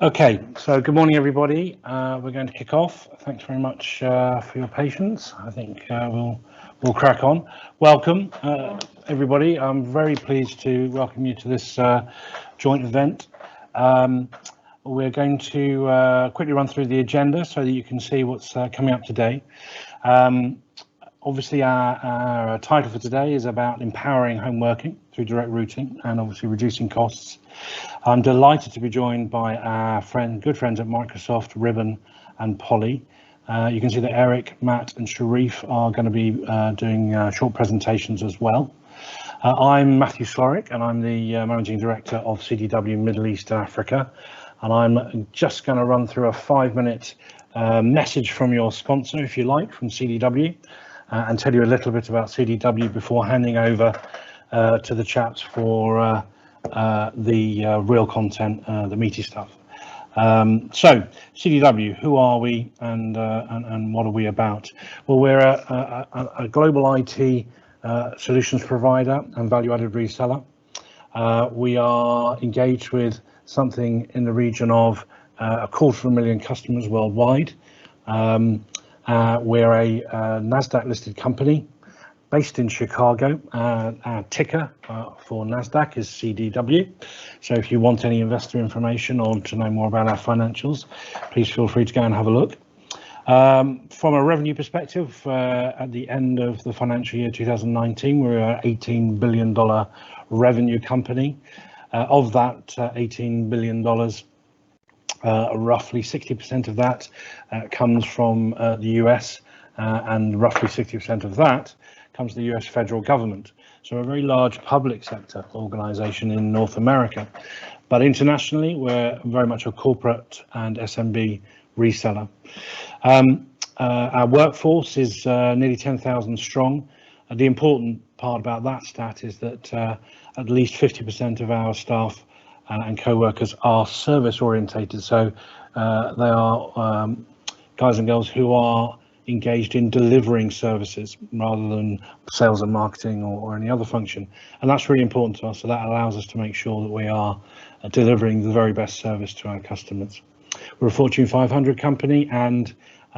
Okay, so good morning, everybody. We're going to kick off. Thanks very much for your patience. I think we'll crack on. Welcome, everybody. I'm very pleased to welcome you to this joint event. We're going to quickly run through the agenda so that you can see what's coming up today. Obviously, our title for today is about empowering home working through direct routing and obviously reducing costs. I'm delighted to be joined by our good friends at Microsoft, Ribbon and Polly. You can see that Eric, Matt and Sherif are going to be doing short presentations as well. I'm Matthew Slorick and I'm the Managing Director of CDW Middle East and Africa. And I'm just going to run through a 5-minute message from your sponsor, if you like, from CDW. And tell you a little bit about CDW before handing over to the chaps for the real content, the meaty stuff. So CDW, who are we and what are we about? Well, we're a global IT solutions provider and value-added reseller. We are engaged with something in the region of 250,000 customers worldwide. We're a NASDAQ listed company based in Chicago. Our ticker for NASDAQ is CDW. So if you want any investor information or to know more about our financials, please feel free to go and have a look. From a revenue perspective, at the end of the financial year 2019, we were an $18 billion revenue company. Of that $18 billion, roughly 60% of that comes from the US, and roughly 60% of that comes to the US federal government. So a very large public sector organization in North America. But internationally, we're very much a corporate and SMB reseller. Our workforce is nearly 10,000 strong. The important part about that stat is that at least 50% of our staff and co-workers are service orientated, so they are guys and girls who are engaged in delivering services rather than sales and marketing or any other function, and that's really important to us. So that allows us to make sure that we are delivering the very best service to our customers. We're a Fortune 500 company, and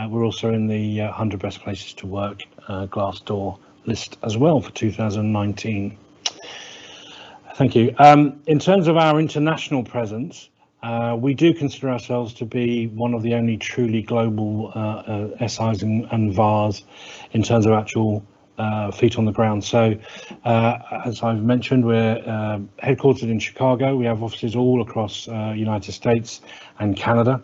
we're also in the 100 best places to work Glassdoor list as well for 2019. Thank you. In terms of our international presence, we do consider ourselves to be one of the only truly global SIs and VARs in terms of actual feet on the ground. So, as I've mentioned, we're headquartered in Chicago. We have offices all across United States and Canada.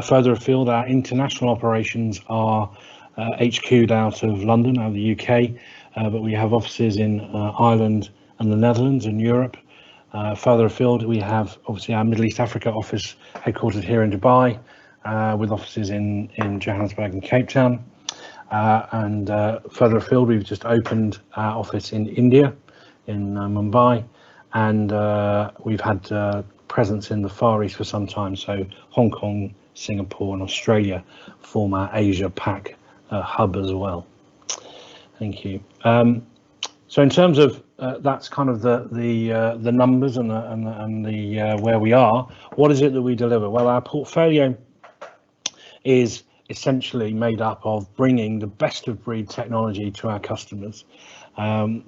Further afield, our international operations are HQ'd out of London, out of the UK, but we have offices in Ireland and the Netherlands and Europe. Further afield, we have obviously our Middle East Africa office headquartered here in Dubai, with offices in Johannesburg and Cape Town. And further afield, we've just opened our office in India, in Mumbai, and we've had presence in the Far East for some time. So Hong Kong, Singapore and Australia form our Asia Pac hub as well. Thank you. So in terms of that's kind of the numbers and the where we are. What is it that we deliver? Well, our portfolio is essentially made up of bringing the best of breed technology to our customers.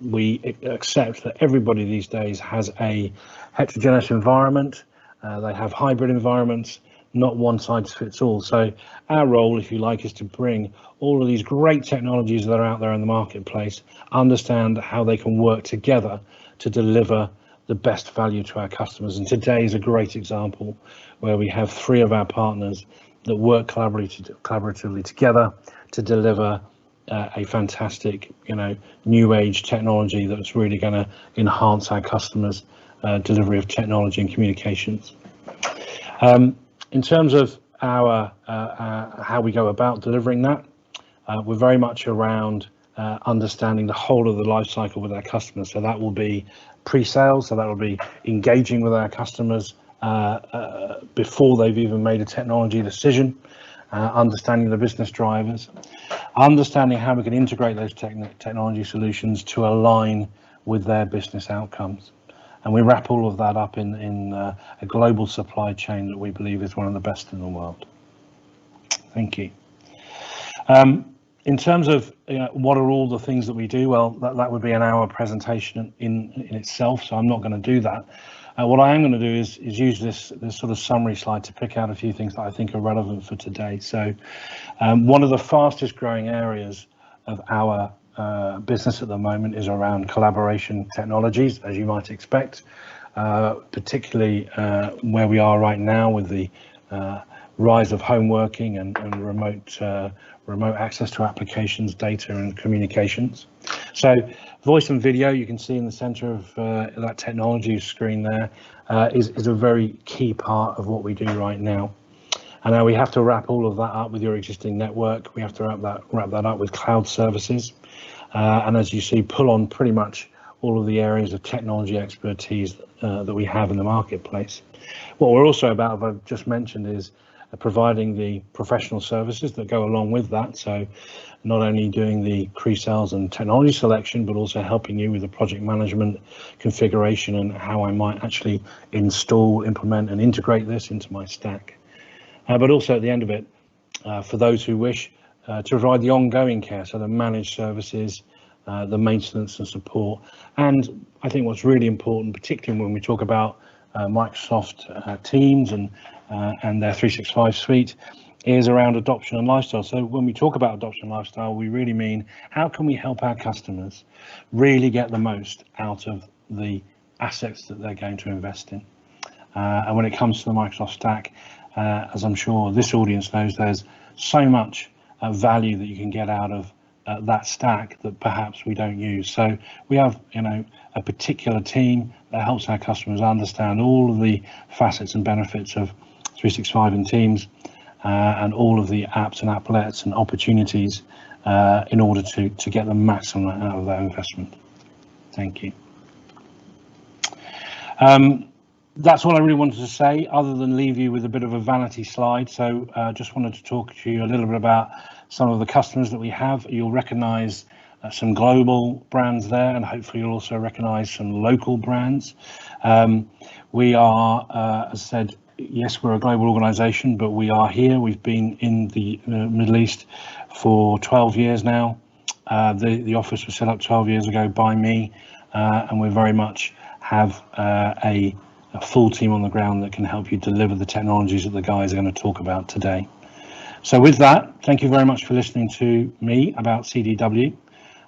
We accept that everybody these days has a heterogeneous environment. They have hybrid environments, not one size fits all. So our role, if you like, is to bring all of these great technologies that are out there in the marketplace, understand how they can work together to deliver the best value to our customers. And today is a great example where we have 3 of our partners that work collaboratively together to deliver a fantastic, new age technology that's really going to enhance our customers' delivery of technology and communications. In terms of our how we go about delivering that, we're very much around understanding the whole of the life cycle with our customers. So that will be pre-sales, so that will be engaging with our customers before they've even made a technology decision, understanding the business drivers, understanding how we can integrate those technology solutions to align with their business outcomes. and we wrap all of that up in a global supply chain that we believe is one of the best in the world. Thank you. In terms of what are all the things that we do, well, that would be an hour presentation in itself, so I'm not going to do that. What I am going to do is use this sort of summary slide to pick out a few things that I think are relevant for today. So one of the fastest growing areas of our business at the moment is around collaboration technologies, as you might expect, particularly where we are right now with the rise of home working and remote access to applications, data and communications. So voice and video, you can see in the center of that technology screen there, is a very key part of what we do right now. And now we have to wrap all of that up with your existing network. We have to wrap that up with cloud services. And as you see, pull on pretty much all of the areas of technology expertise that we have in the marketplace. What we're also about, as I've just mentioned, is providing the professional services that go along with that. So not only doing the pre-sales and technology selection, but also helping you with the project management, configuration, and how I might actually install, implement, and integrate this into my stack. But also at the end of it, for those who wish, to provide the ongoing care, so the managed services, the maintenance and support. And I think what's really important, particularly when we talk about Microsoft Teams and their 365 suite, is around adoption and lifestyle. So when we talk about adoption and lifestyle, we really mean how can we help our customers really get the most out of the assets that they're going to invest in. And when it comes to the Microsoft stack, as I'm sure this audience knows, there's so much value that you can get out of that stack that perhaps we don't use. So we have, a particular team that helps our customers understand all of the facets and benefits of 365 and Teams, and all of the apps and applets and opportunities in order to get the maximum out of that investment. Thank you. That's all I really wanted to say, other than leave you with a bit of a vanity slide. So just wanted to talk to you a little bit about some of the customers that we have. You'll recognize some global brands there, and hopefully you'll also recognize some local brands. We are, as I said, yes, we're a global organization, but we are here. We've been in the Middle East for 12 years now. The office was set up 12 years ago by me, and we very much have a full team on the ground that can help you deliver the technologies that the guys are going to talk about today. So with that, thank you very much for listening to me about CDW.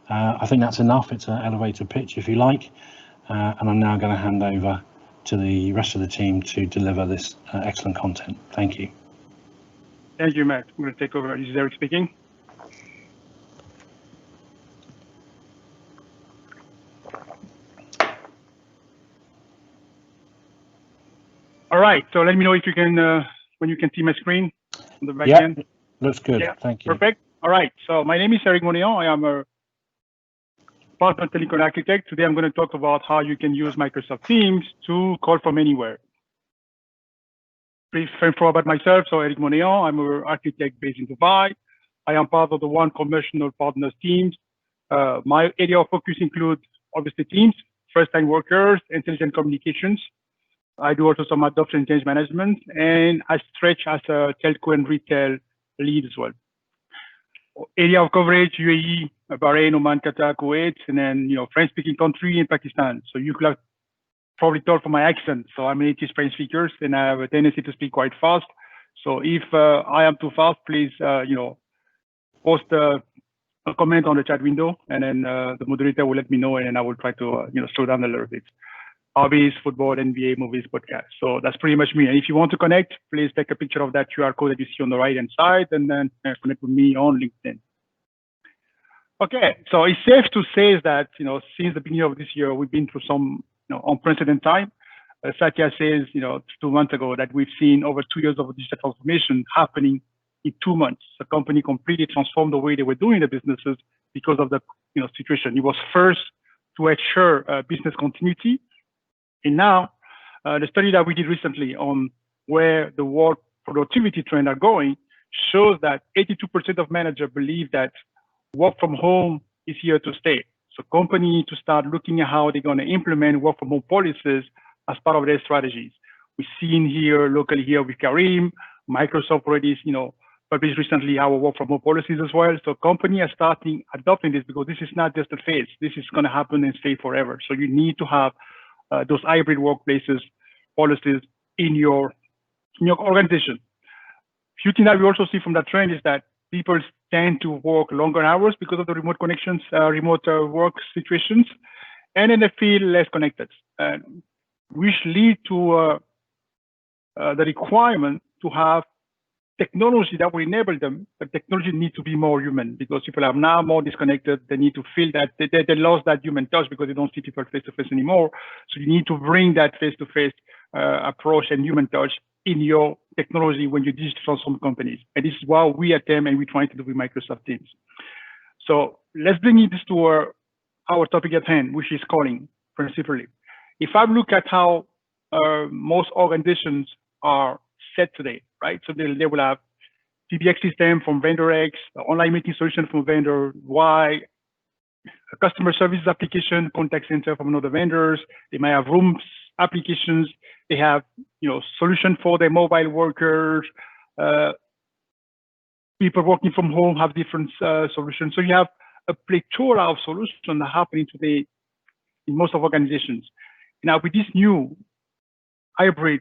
I think that's enough. It's an elevator pitch, if you like. And I'm now going to hand over to the rest of the team to deliver this excellent content. Thank you. Thank you, Matt. I'm going to take over. This is Eric speaking. All right, so let me know if you can, when you can see my screen on the back end. Looks good. Yeah, thank you. Perfect. All right, so my name is Eric Moneyang. I am a partner telecom architect. Today I'm going to talk about how you can use Microsoft Teams to call from anywhere. Brief info about myself. So Eric Moneyang, I'm an architect based in Dubai. I am part of the One Commercial Partners teams. My area of focus includes obviously Teams, first-time workers, intelligent communications. I do also some adoption and change management, and I stretch as a telco and retail lead as well. Area of coverage: UAE, Bahrain, Oman, Qatar, Kuwait, and then French-speaking country in Pakistan. So you could have probably told from my accent. So I'm a native French speaker, and I have a tendency to speak quite fast. So if I am too fast, please post a comment on the chat window, and then the moderator will let me know, and then I will try to slow down a little bit. Hobbies, football, NBA, movies, podcast. So that's pretty much me. And if you want to connect, please take a picture of that QR code that you see on the right-hand side, and then connect with me on LinkedIn. Okay, so it's safe to say that since the beginning of this year, we've been through some unprecedented time. Satya says 2 months ago that we've seen over 2 years of digital transformation happening in 2 months. The company completely transformed the way they were doing the businesses because of the situation. It was first to ensure business continuity. And now, the study that we did recently on where the world productivity trends are going shows that 82% of managers believe that work from home is here to stay. So companies need to start looking at how they're going to implement work from home policies as part of their strategies. We've seen here locally here with Karim, Microsoft already, published recently our work from home policies as well. So companies are starting adopting this because this is not just a phase. This is going to happen and stay forever. So you need to have those hybrid workplaces policies in your organization. Few things that we also see from that trend is that people tend to work longer hours because of the remote connections, remote work situations, and then they feel less connected, which lead to the requirement to have technology that will enable them, but technology needs to be more human because people are now more disconnected. They need to feel that they lost that human touch because they don't see people face to face anymore. So you need to bring that face to face approach and human touch in your technology when you digitally transform companies. And this is what we at TEM and we're trying to do with Microsoft Teams. So let's bring this to our topic at hand, which is calling principally. If I look at how most organizations are set today, right? So they will have PBX system from vendor X, online meeting solution from vendor Y, a customer service application, contact center from another vendors. They might have rooms applications. They have, solution for their mobile workers. People working from home have different solutions. So you have a plethora of solutions happening today in most of organizations. Now with this new hybrid,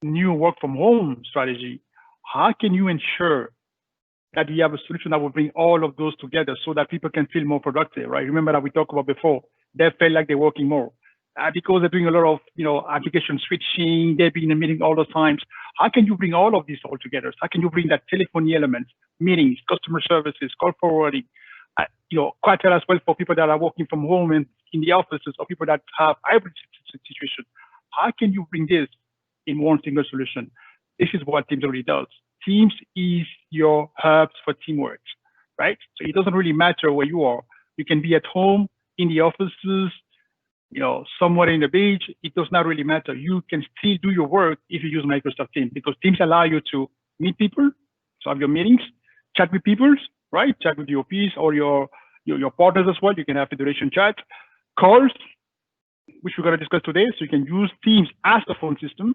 new work from home strategy, how can you ensure that you have a solution that will bring all of those together so that people can feel more productive, right? Remember that we talked about before, they felt like they're working more because they're doing a lot of, application switching, they've been in a meeting all the times. How can you bring all of this all together? How can you bring that telephony element, meetings, customer services, call forwarding, quite well as well for people that are working from home and in the offices or people that have hybrid situation. How can you bring this in one single solution? This is what Teams already does. Teams is your hubs for teamwork, right? So it doesn't really matter where you are. You can be at home, in the offices, somewhere in the beach. It does not really matter. You can still do your work if you use Microsoft Teams because Teams allow you to meet people, so have your meetings, chat with people, right? Chat with your OPs or your partners as well. You can have federation chat, calls, which we're going to discuss today. So you can use Teams as the phone system.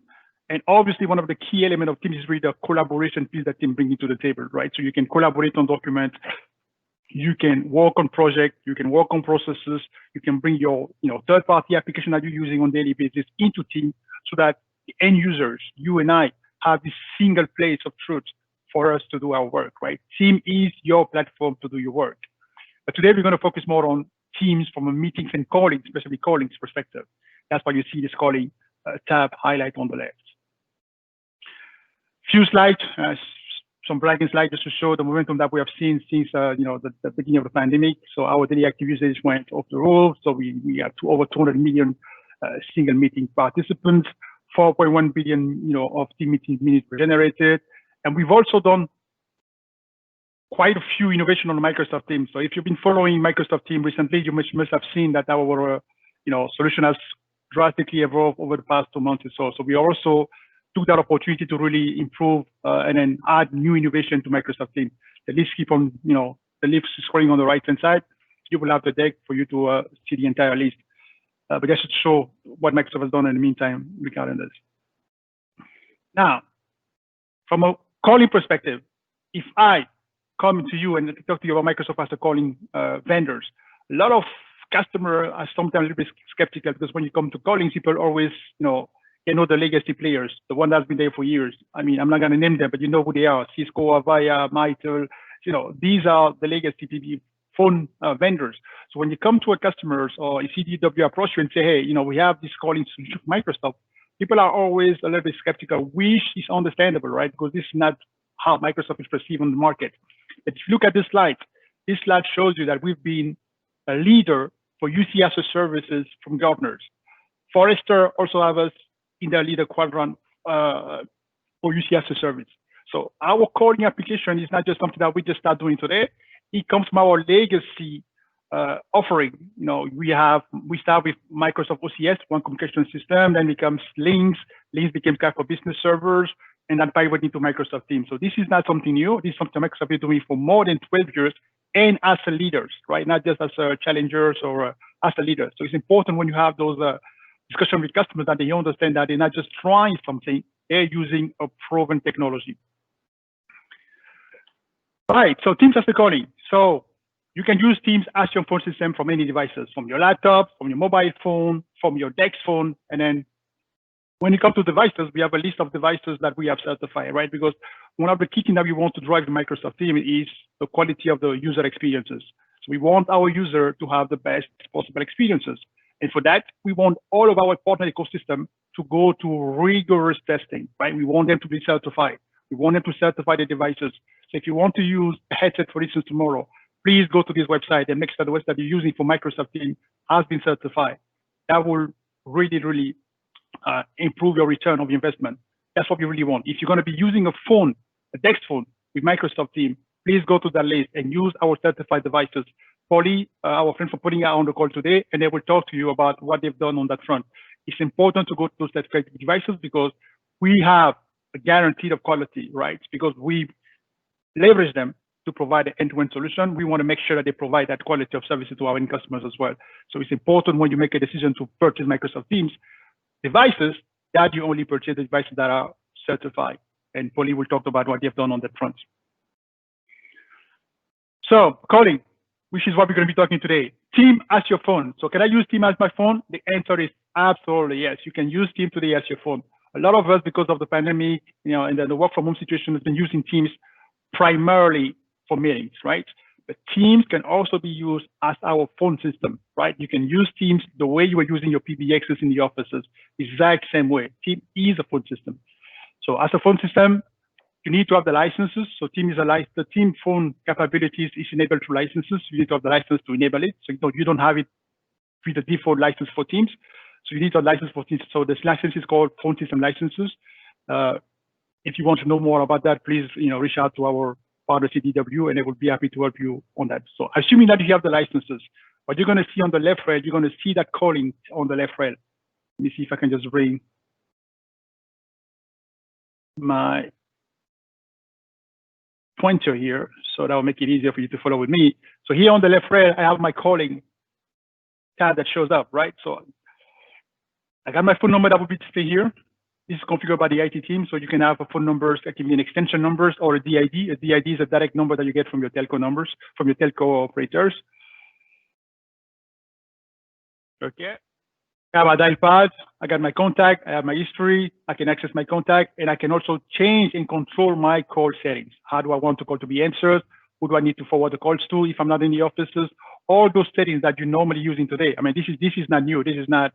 And obviously, one of the key elements of Teams is really the collaboration piece that Teams brings to the table, right? So you can collaborate on documents, you can work on projects, you can work on processes, you can bring your third-party application that you're using on a daily basis into Teams so that the end users, you and I, have this single place of truth for us to do our work, right? Teams is your platform to do your work. But today, we're going to focus more on Teams from a meetings and calling, especially callings perspective. That's why you see this calling tab highlight on the left. Few slides, some bragging slides just to show the momentum that we have seen since the beginning of the pandemic. So our daily active usage went off the roof. So we have over 200 million single meeting participants, 4.1 billion of team meeting minutes were generated, and we've also done quite a few innovation on Microsoft Teams. So if you've been following Microsoft Teams recently, you must have seen that our solution has drastically evolved over the past 2 months or so. So we also took that opportunity to really improve and then add new innovation to Microsoft Teams. The list keep on, the list scrolling on the right-hand side. You will have the deck for you to see the entire list. But that should show what Microsoft has done in the meantime regarding this. Now, from a calling perspective, if I come to you and talk to you about Microsoft as a calling vendors, a lot of customers are sometimes a little bit skeptical because when you come to calling, people always, the legacy players, the one that's been there for years. I mean, I'm not going to name them, but you know who they are: Cisco, Avaya, Mitel. These are the legacy PB phone vendors. So when you come to a customers or a CDW approach you and say, hey, we have this calling solution from Microsoft, people are always a little bit skeptical, which is understandable, right? Because this is not how Microsoft is perceived on the market. But if you look at this slide shows you that we've been a leader for UC as a services from governors. Forrester also have us in their leader quadrant for UC as a service. So our calling application is not just something that we just start doing today. It comes from our legacy offering. We start with Microsoft OCS, one communication system, then becomes Links became for business servers, and then pivot into Microsoft Teams. So this is not something new. This is something Microsoft is doing for more than 12 years, and as a leaders, right? Not just as a challengers or as a leader. So it's important when you have those discussions with customers that they understand that they're not just trying something, they're using a proven technology. Right, so Teams as a calling. So you can use Teams as your phone system from any devices, from your laptop, from your mobile phone, from your desk phone. And then when it comes to devices, we have a list of devices that we have certified, right? Because one of the key things that we want to drive in Microsoft Teams is the quality of the user experiences. So we want our user to have the best possible experiences. And for that, we want all of our partner ecosystem to go to rigorous testing, right? We want them to be certified. We want them to certify the devices. So if you want to use a headset, for instance, tomorrow, please go to this website and make sure the website you're using for Microsoft Teams has been certified. That will really improve your return of investment. That's what we really want. If you're going to be using a phone, a desk phone with Microsoft Teams, please go to that list and use our certified devices. Polly, our friend from putting out on the call today, and they will talk to you about what they've done on that front. It's important to go to those certified devices because we have a guarantee of quality, right? Because we leverage them to provide an end-to-end solution. We want to make sure that they provide that quality of services to our end customers as well. So it's important when you make a decision to purchase Microsoft Teams devices that you only purchase the devices that are certified. And Polly will talk about what they've done on that front. So calling, which is what we're going to be talking today. Teams as your phone. So can I use Teams as my phone? The answer is absolutely yes. You can use Teams today as your phone. A lot of us, because of the pandemic, and the work from home situation, has been using Teams primarily for meetings, right? But Teams can also be used as our phone system, right? You can use Teams the way you are using your PBXs in the offices, exact same way. Teams is a phone system. So as a phone system, you need to have the licenses. So Teams is the Team phone capabilities is enabled through licenses. You need to have the license to enable it. So you don't have it with the default license for Teams. So you need a license for Teams. So this license is called phone system licenses. If you want to know more about that, please reach out to our partner CDW, and they will be happy to help you on that. So assuming that you have the licenses, what you're going to see on the left rail, you're going to see that calling on the left rail. Let me see if I can just bring my pointer here, so that will make it easier for you to follow with me. So here on the left rail, I have my calling tab that shows up, right? So I got my phone number that will be displayed here. This is configured by the IT team, so you can have a phone numbers that can be an extension numbers or a DID. A DID is a direct number that you get from your telco numbers, from your telco operators. Okay. I have my dial pad, I got my contact, I have my history, I can access my contact, and I can also change and control my call settings. How do I want the call to be answered? Who do I need to forward the calls to if I'm not in the offices? All those settings that you're normally using today. I mean, this is not new. This is not,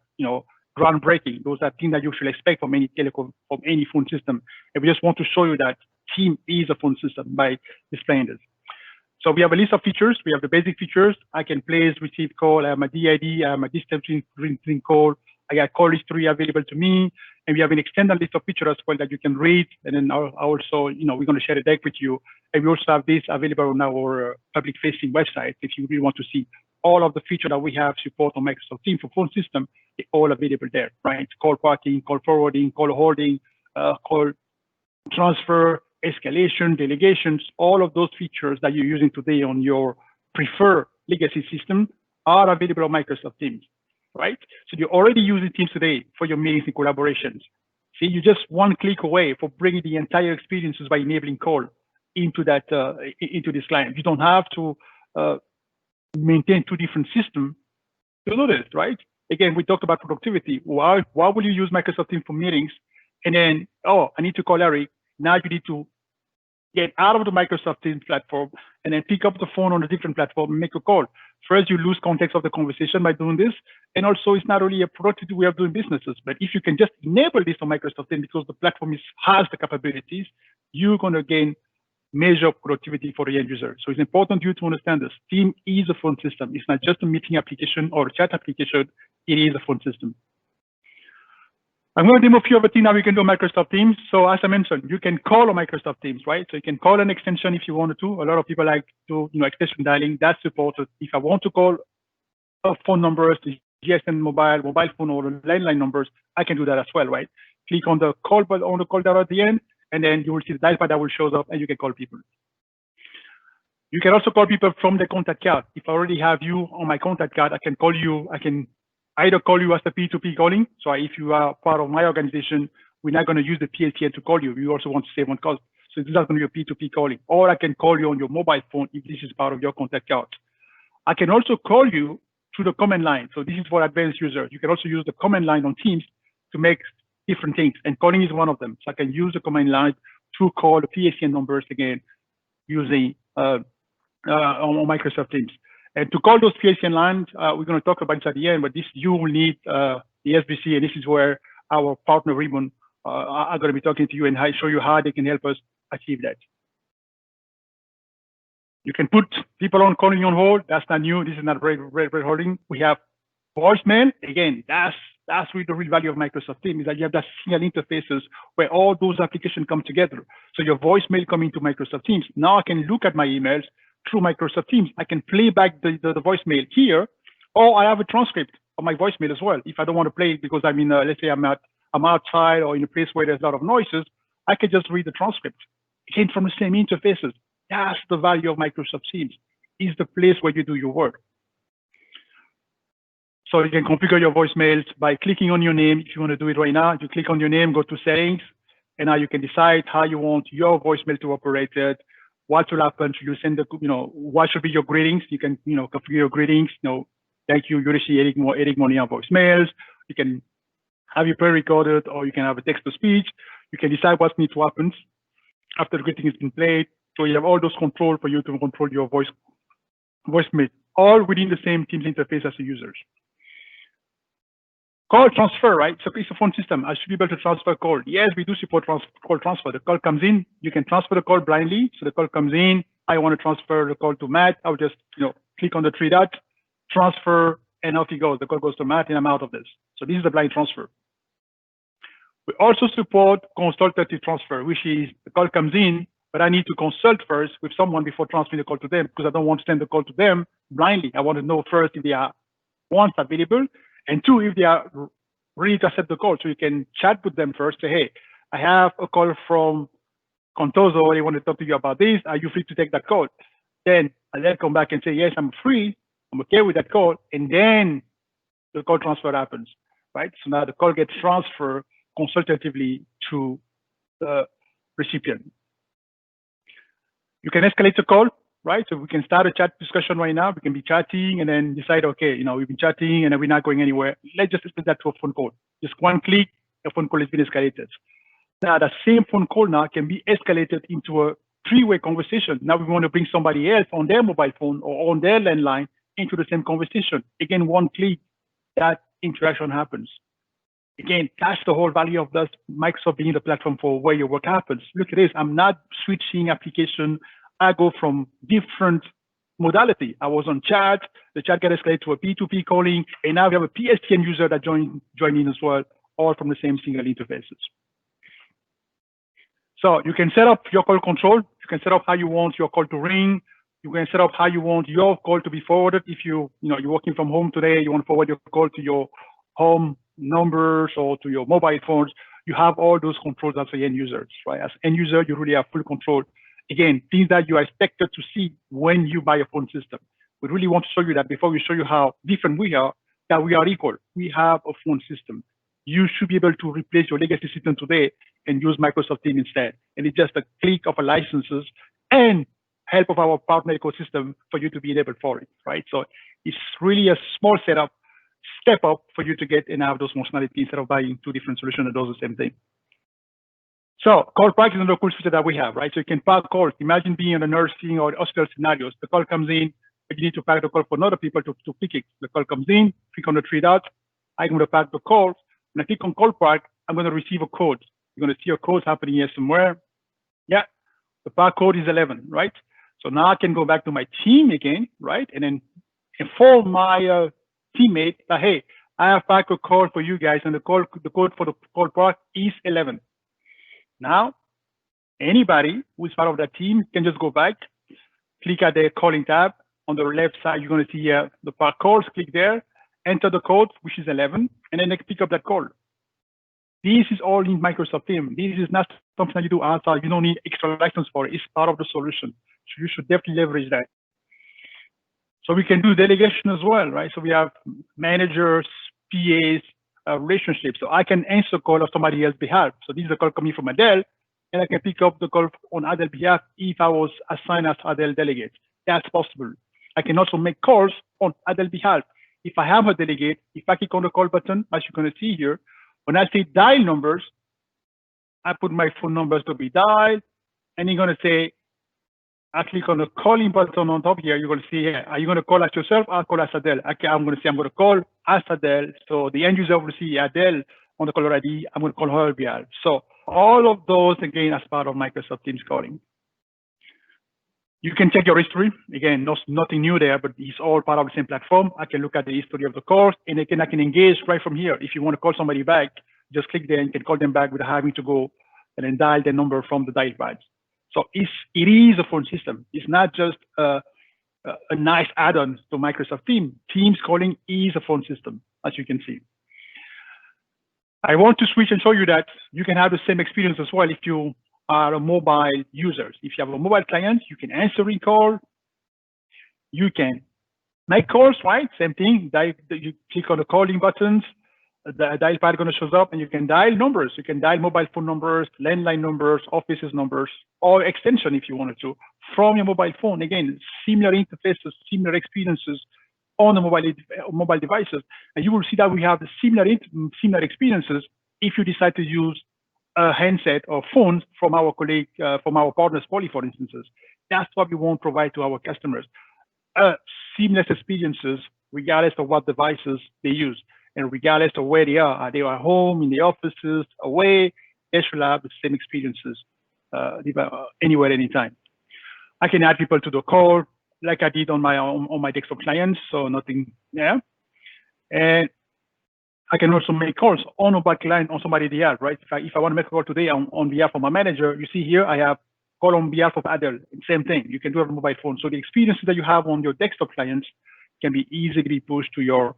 groundbreaking. Those are things that you should expect from any telecom, from any phone system. And we just want to show you that Teams is a phone system by displaying this. So we have a list of features. We have the basic features. I can place, receive call. I have my DID. I have my distance between call. I got call history available to me. And we have an extended list of features as well that you can read. And then also, we're going to share a deck with you. And we also have this available on our public-facing website if you really want to see all of the features that we have support on Microsoft Teams for phone system. They're all available there, right? Call parking, call forwarding, call holding, call transfer, escalation, delegations, all of those features that you're using today on your preferred legacy system are available on Microsoft Teams, right? So you're already using Teams today for your meetings and collaborations. See, you're just one click away for bringing the entire experiences by enabling call into that into this client. You don't have to maintain two different systems to do this, right? Again, we talked about productivity. Why will you use Microsoft Teams for meetings? And then, I need to call Eric. Now you need to get out of the Microsoft Teams platform and then pick up the phone on a different platform and make a call. First, you lose context of the conversation by doing this. And also, it's not only a productive way of doing businesses, but if you can just enable this on Microsoft Teams because the platform has the capabilities, you're going to gain major productivity for the end user. So it's important for you to understand this. Teams is a phone system. It's not just a meeting application or a chat application. It is a phone system. I'm going to demo a few of the things that we can do on Microsoft Teams. So as I mentioned, you can call on Microsoft Teams, right? So you can call an extension if you wanted to. A lot of people like to, extension dialing. That's supported. If I want to call a phone numbers, the GSM mobile phone, or landline numbers, I can do that as well, right? Click on the call button on the call down at the end, and then you will see the dial pad that will show up, and you can call people. You can also call people from the contact card. If I already have you on my contact card, I can call you. I can either call you as the P2P calling. So if you are part of my organization, we're not going to use the PSTN to call you. We also want to save on cost. So this is not going to be a P2P calling. Or I can call you on your mobile phone if this is part of your contact card. I can also call you through the command line. So this is for advanced users. You can also use the command line on Teams to make different things. And calling is one of them. So I can use the command line to call the PSTN numbers again using on Microsoft Teams. And to call those PSTN lines, we're going to talk about it at the end, but this you will need the SBC, and this is where our partner Ribbon are going to be talking to you and show you how they can help us achieve that. You can put people on calling on hold. That's not new. This is not red holding. We have voicemail. Again, that's really the real value of Microsoft Teams, is that you have that single interfaces where all those applications come together. So your voicemail coming to Microsoft Teams. Now I can look at my emails through Microsoft Teams. I can play back the voicemail here, or I have a transcript of my voicemail as well. If I don't want to play it because I'm in, let's say I'm outside or in a place where there's a lot of noises, I can just read the transcript. Again, from the same interfaces. That's the value of Microsoft Teams. Is the place where you do your work. So you can configure your voicemails by clicking on your name. If you want to do it right now, you click on your name, go to settings, and now you can decide how you want your voicemail to operate it. What will happen? Should you send the, what should be your greetings? You can, configure your greetings. Thank you, Ulysses, Eric Moneyang voicemails. You can have your pre-recorded, or you can have a text-to-speech. You can decide what needs to happen after the greeting has been played. So you have all those control for you to control your voicemail, all within the same Teams interface as the users. Call transfer, right? So it's a phone system. I should be able to transfer call. Yes, we do support call transfer. The call comes in. You can transfer the call blindly. So the call comes in. I want to transfer the call to Matt. I'll just, click on the three dots, transfer, and off he goes. The call goes to Matt, and I'm out of this. So this is the blind transfer. We also support consultative transfer, which is the call comes in, but I need to consult first with someone before transferring the call to them, because I don't want to send the call to them blindly. I want to know first if they are, one, available, and two, if they are ready to accept the call. So you can chat with them first, say, hey, I have a call from Contoso. They want to talk to you about this. Are you free to take that call? Then I then come back and say, yes, I'm free. I'm okay with that call. And then the call transfer happens, right? So now the call gets transferred consultatively to the recipient. You can escalate the call, right? So we can start a chat discussion right now. We can be chatting and then decide, okay, we've been chatting and we're not going anywhere. Let's just escalate that to a phone call. Just one click, a phone call has been escalated. Now that same phone call now can be escalated into a three-way conversation. Now we want to bring somebody else on their mobile phone or on their landline into the same conversation. Again, one click, that interaction happens. Again, that's the whole value of this Microsoft being the platform for where your work happens. Look at this, I'm not switching application. I go from different modality. I was on chat, the chat got escalated to a P2P calling, and now we have a PSTN user that join in as well, all from the same single interfaces. So you can set up your call control. You can set up how you want your call to ring. You can set up how you want your call to be forwarded. If you're working from home today, you want to forward your call to your home numbers or to your mobile phones, you have all those controls as the end users, right? As end user, you really have full control. Again, things that you are expected to see when you buy a phone system. We really want to show you that before we show you how different we are, that we are equal. We have a phone system. You should be able to replace your legacy system today and use Microsoft Teams instead. And it's just a click of a licenses and help of our partner ecosystem for you to be enabled for it, right? So it's really a small setup, step up for you to get and have those functionality instead of buying two different solutions that does the same thing. So call pack is another cool feature that we have, right? So you can pack calls. Imagine being in a nursing or hospital scenarios. The call comes in, but you need to pack the call for other people to pick it. The call comes in, click on the three dots. I'm going to pack the call. When I click on call pack, I'm going to receive a code. You're going to see a code happening here somewhere. Yeah, the pack code is 11, right? So now I can go back to my team again, right? And then inform my teammate that, hey, I have packed a call for you guys, and the code for the call pack is 11. Now, anybody who is part of that team can just go back, click at the calling tab. On the left side, you're going to see the pack calls. Click there, enter the code, which is 11, and then they pick up that call. This is all in Microsoft Teams. This is not something that you do outside. You don't need extra license for it. It's part of the solution. you should definitely leverage that. So we can do delegation as well, right? So we have managers, PAs, relationships. So I can answer call on somebody else's behalf. So this is a call coming from Adele, and I can pick up the call on Adele's behalf if I was assigned as Adele delegate. That's possible. I can also make calls on Adele's behalf. If I have a delegate, if I click on the call button, as you're going to see here, when I say dial numbers, I put my phone numbers to be dialed, and you're going to say, I click on the calling button on top here, you're going to see here, are you going to call as yourself? I'll call as Adele. Okay, I'm going to say I'm going to call as Adele. So the end user will see Adele on the caller ID. I'm going to call her behalf. So all of those, again, as part of Microsoft Teams calling. You can check your history. Again, nothing new there, but it's all part of the same platform. I can look at the history of the calls, and I can engage right from here. If you want to call somebody back, just click there and you can call them back without having to go and then dial the number from the dial pad. So it is a phone system. It's not just a nice add-on to Microsoft Teams. Teams calling is a phone system, as you can see. I want to switch and show you that you can have the same experience as well if you are a mobile user. If you have a mobile client, you can answer a call. You can make calls, right? Same thing. You click on the calling buttons. The dial pad going to show up, and you can dial numbers. You can dial mobile phone numbers, landline numbers, offices numbers, or extension if you wanted to from your mobile phone. Again, similar interfaces, similar experiences on the mobile devices, and you will see that we have the similar experiences if you decide to use a handset or phones from our colleague, from our partners, Poly, for instances. That's what we want to provide to our customers. Seamless experiences, regardless of what devices they use. And regardless of where they are they at home, in the offices, away, they should have the same experiences anywhere, anytime. I can add people to the call like I did on my desktop clients, so nothing there. And I can also make calls on a mobile client on somebody they have, right? If I want to make a call today on behalf of my manager, you see here I have call on behalf of Adele. Same thing, you can do it on a mobile phone. So the experiences that you have on your desktop clients can be easily pushed to your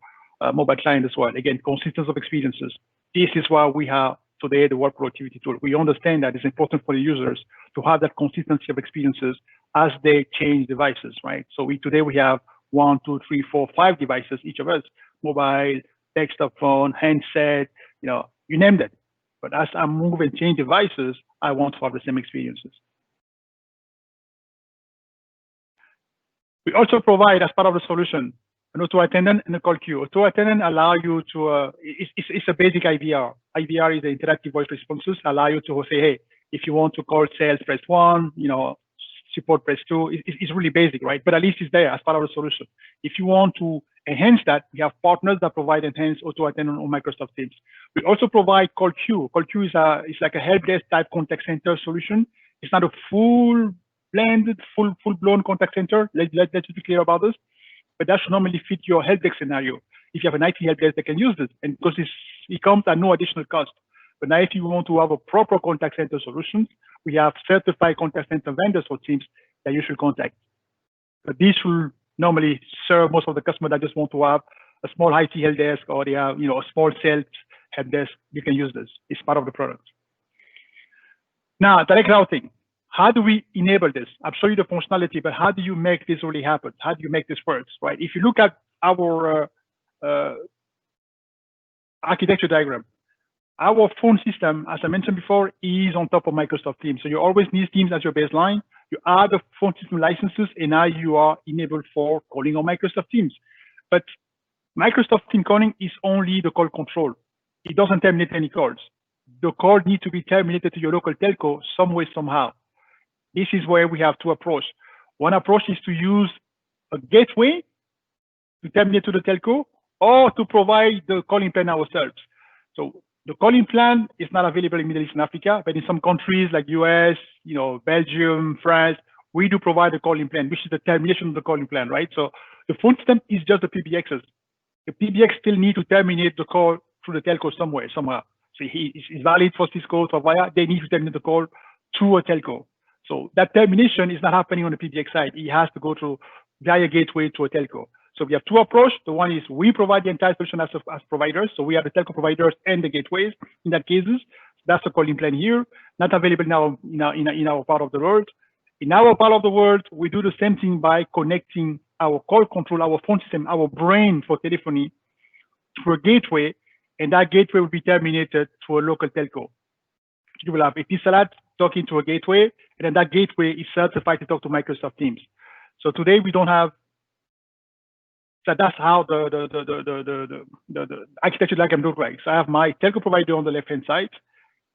mobile client as well. Again, consistency of experiences. This is why we have today the work productivity tool. We understand that it's important for the users to have that consistency of experiences as they change devices, right? So today we have 1, 2, 3, 4, 5 devices, each of us, mobile, desktop phone, handset, you named it. But as I move and change devices, I want to have the same experiences. We also provide, as part of the solution, an auto attendant and a call queue. Auto attendant allow you to, it's a basic IVR. IVR is the interactive voice responses, allow you to say, hey, if you want to call sales, press 1, support, press 2. It's really basic, right? But at least it's there as part of the solution. If you want to enhance that, we have partners that provide enhanced auto attendant on Microsoft Teams. We also provide call queue. Call queue is like a help desk type contact center solution. It's not a full-blended, full-blown contact center. Let's be clear about this. But that should normally fit your help desk scenario. If you have an IT help desk, they can use this, and because it comes at no additional cost. But now, if you want to have a proper contact center solutions, we have certified contact center vendors for Teams that you should contact. But these will normally serve most of the customers that just want to have a small IT help desk, or they have a small sales help desk. You can use this. It's part of the product. Now, direct routing. How do we enable this? I'll show you the functionality, but how do you make this really happen? How do you make this work, right? If you look at our architecture diagram, our phone system, as I mentioned before, is on top of Microsoft Teams. So you always need Teams as your baseline. You add the phone system licenses, and now you are enabled for calling on Microsoft Teams. But Microsoft Teams calling is only the call control. It doesn't terminate any calls. The call needs to be terminated to your local telco some way, somehow. This is where we have two approaches. One approach is to use a gateway to terminate to the telco, or to provide the calling plan ourselves. So the calling plan is not available in Middle East and Africa, but in some countries like US, Belgium, France, we do provide a calling plan, which is the termination of the calling plan, right? So the phone system is just the PBXs. The PBX still need to terminate the call through the telco somewhere, somehow. So it's valid for Cisco, for Via, they need to terminate the call through a telco. So that termination is not happening on the PBX side. It has to go through via gateway to a telco. So we have two approaches. The one is we provide the entire solution as providers. So we are the telco providers and the gateways in that cases. That's the calling plan here, not available now in our part of the world. In our part of the world, we do the same thing by connecting our call control, our phone system, our brain for telephony through a gateway, and that gateway will be terminated through a local telco. You will have a Etisalat talking to a gateway, and then that gateway is certified to talk to Microsoft Teams. So today we don't have. So that's how the architecture diagram looks like. So I have my telco provider on the left-hand side,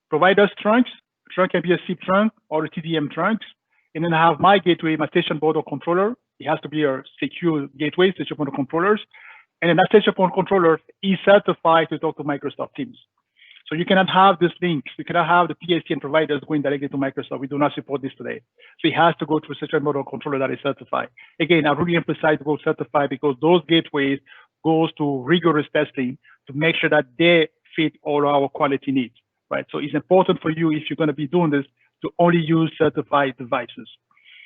providers trunks. Trunk can be a SIP trunk or a TDM trunks, and then I have my gateway, my station border controller. It has to be a secure gateway, station border controllers, and then that station border controller is certified to talk to Microsoft Teams. So you cannot have this link. You cannot have the PSTN providers going directly to Microsoft. We do not support this today. So it has to go to a station border controller that is certified. Again, I really emphasize go certified because those gateways goes to rigorous testing to make sure that they fit all our quality needs, right? So it's important for you, if you're going to be doing this, to only use certified devices.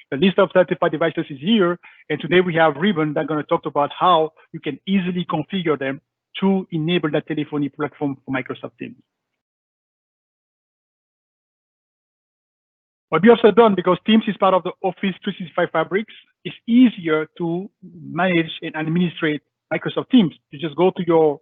The list of certified devices is here, and today we have Ribbon that's going to talk about how you can easily configure them to enable that telephony platform for Microsoft Teams. What we also done, because Teams is part of the Office 365 fabrics, it's easier to manage and administrate Microsoft Teams. You just go to your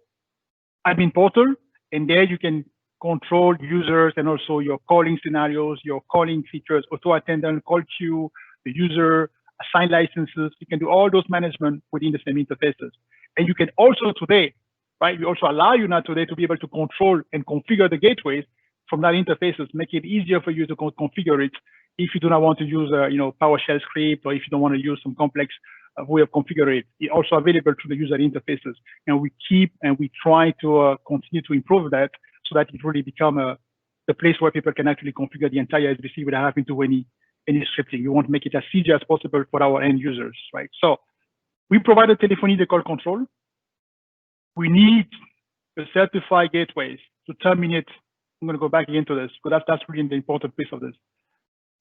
admin portal, and there you can control users and also your calling scenarios, your calling features, auto attendant, call queue, the user, assign licenses. You can do all those management within the same interfaces. And you can also today, right, we also allow you now today to be able to control and configure the gateways from that interfaces, make it easier for you to configure it if you do not want to use a PowerShell script, or if you don't want to use some complex way of configuring it. It's also available through the user interfaces, and we try to continue to improve that so that it really become the place where people can actually configure the entire SBC without having to do any scripting. We want to make it as easy as possible for our end users, right? So we provide a telephony, the call control. We need a certified gateways to terminate. I'm going to go back again to this, because that's really the important piece of this.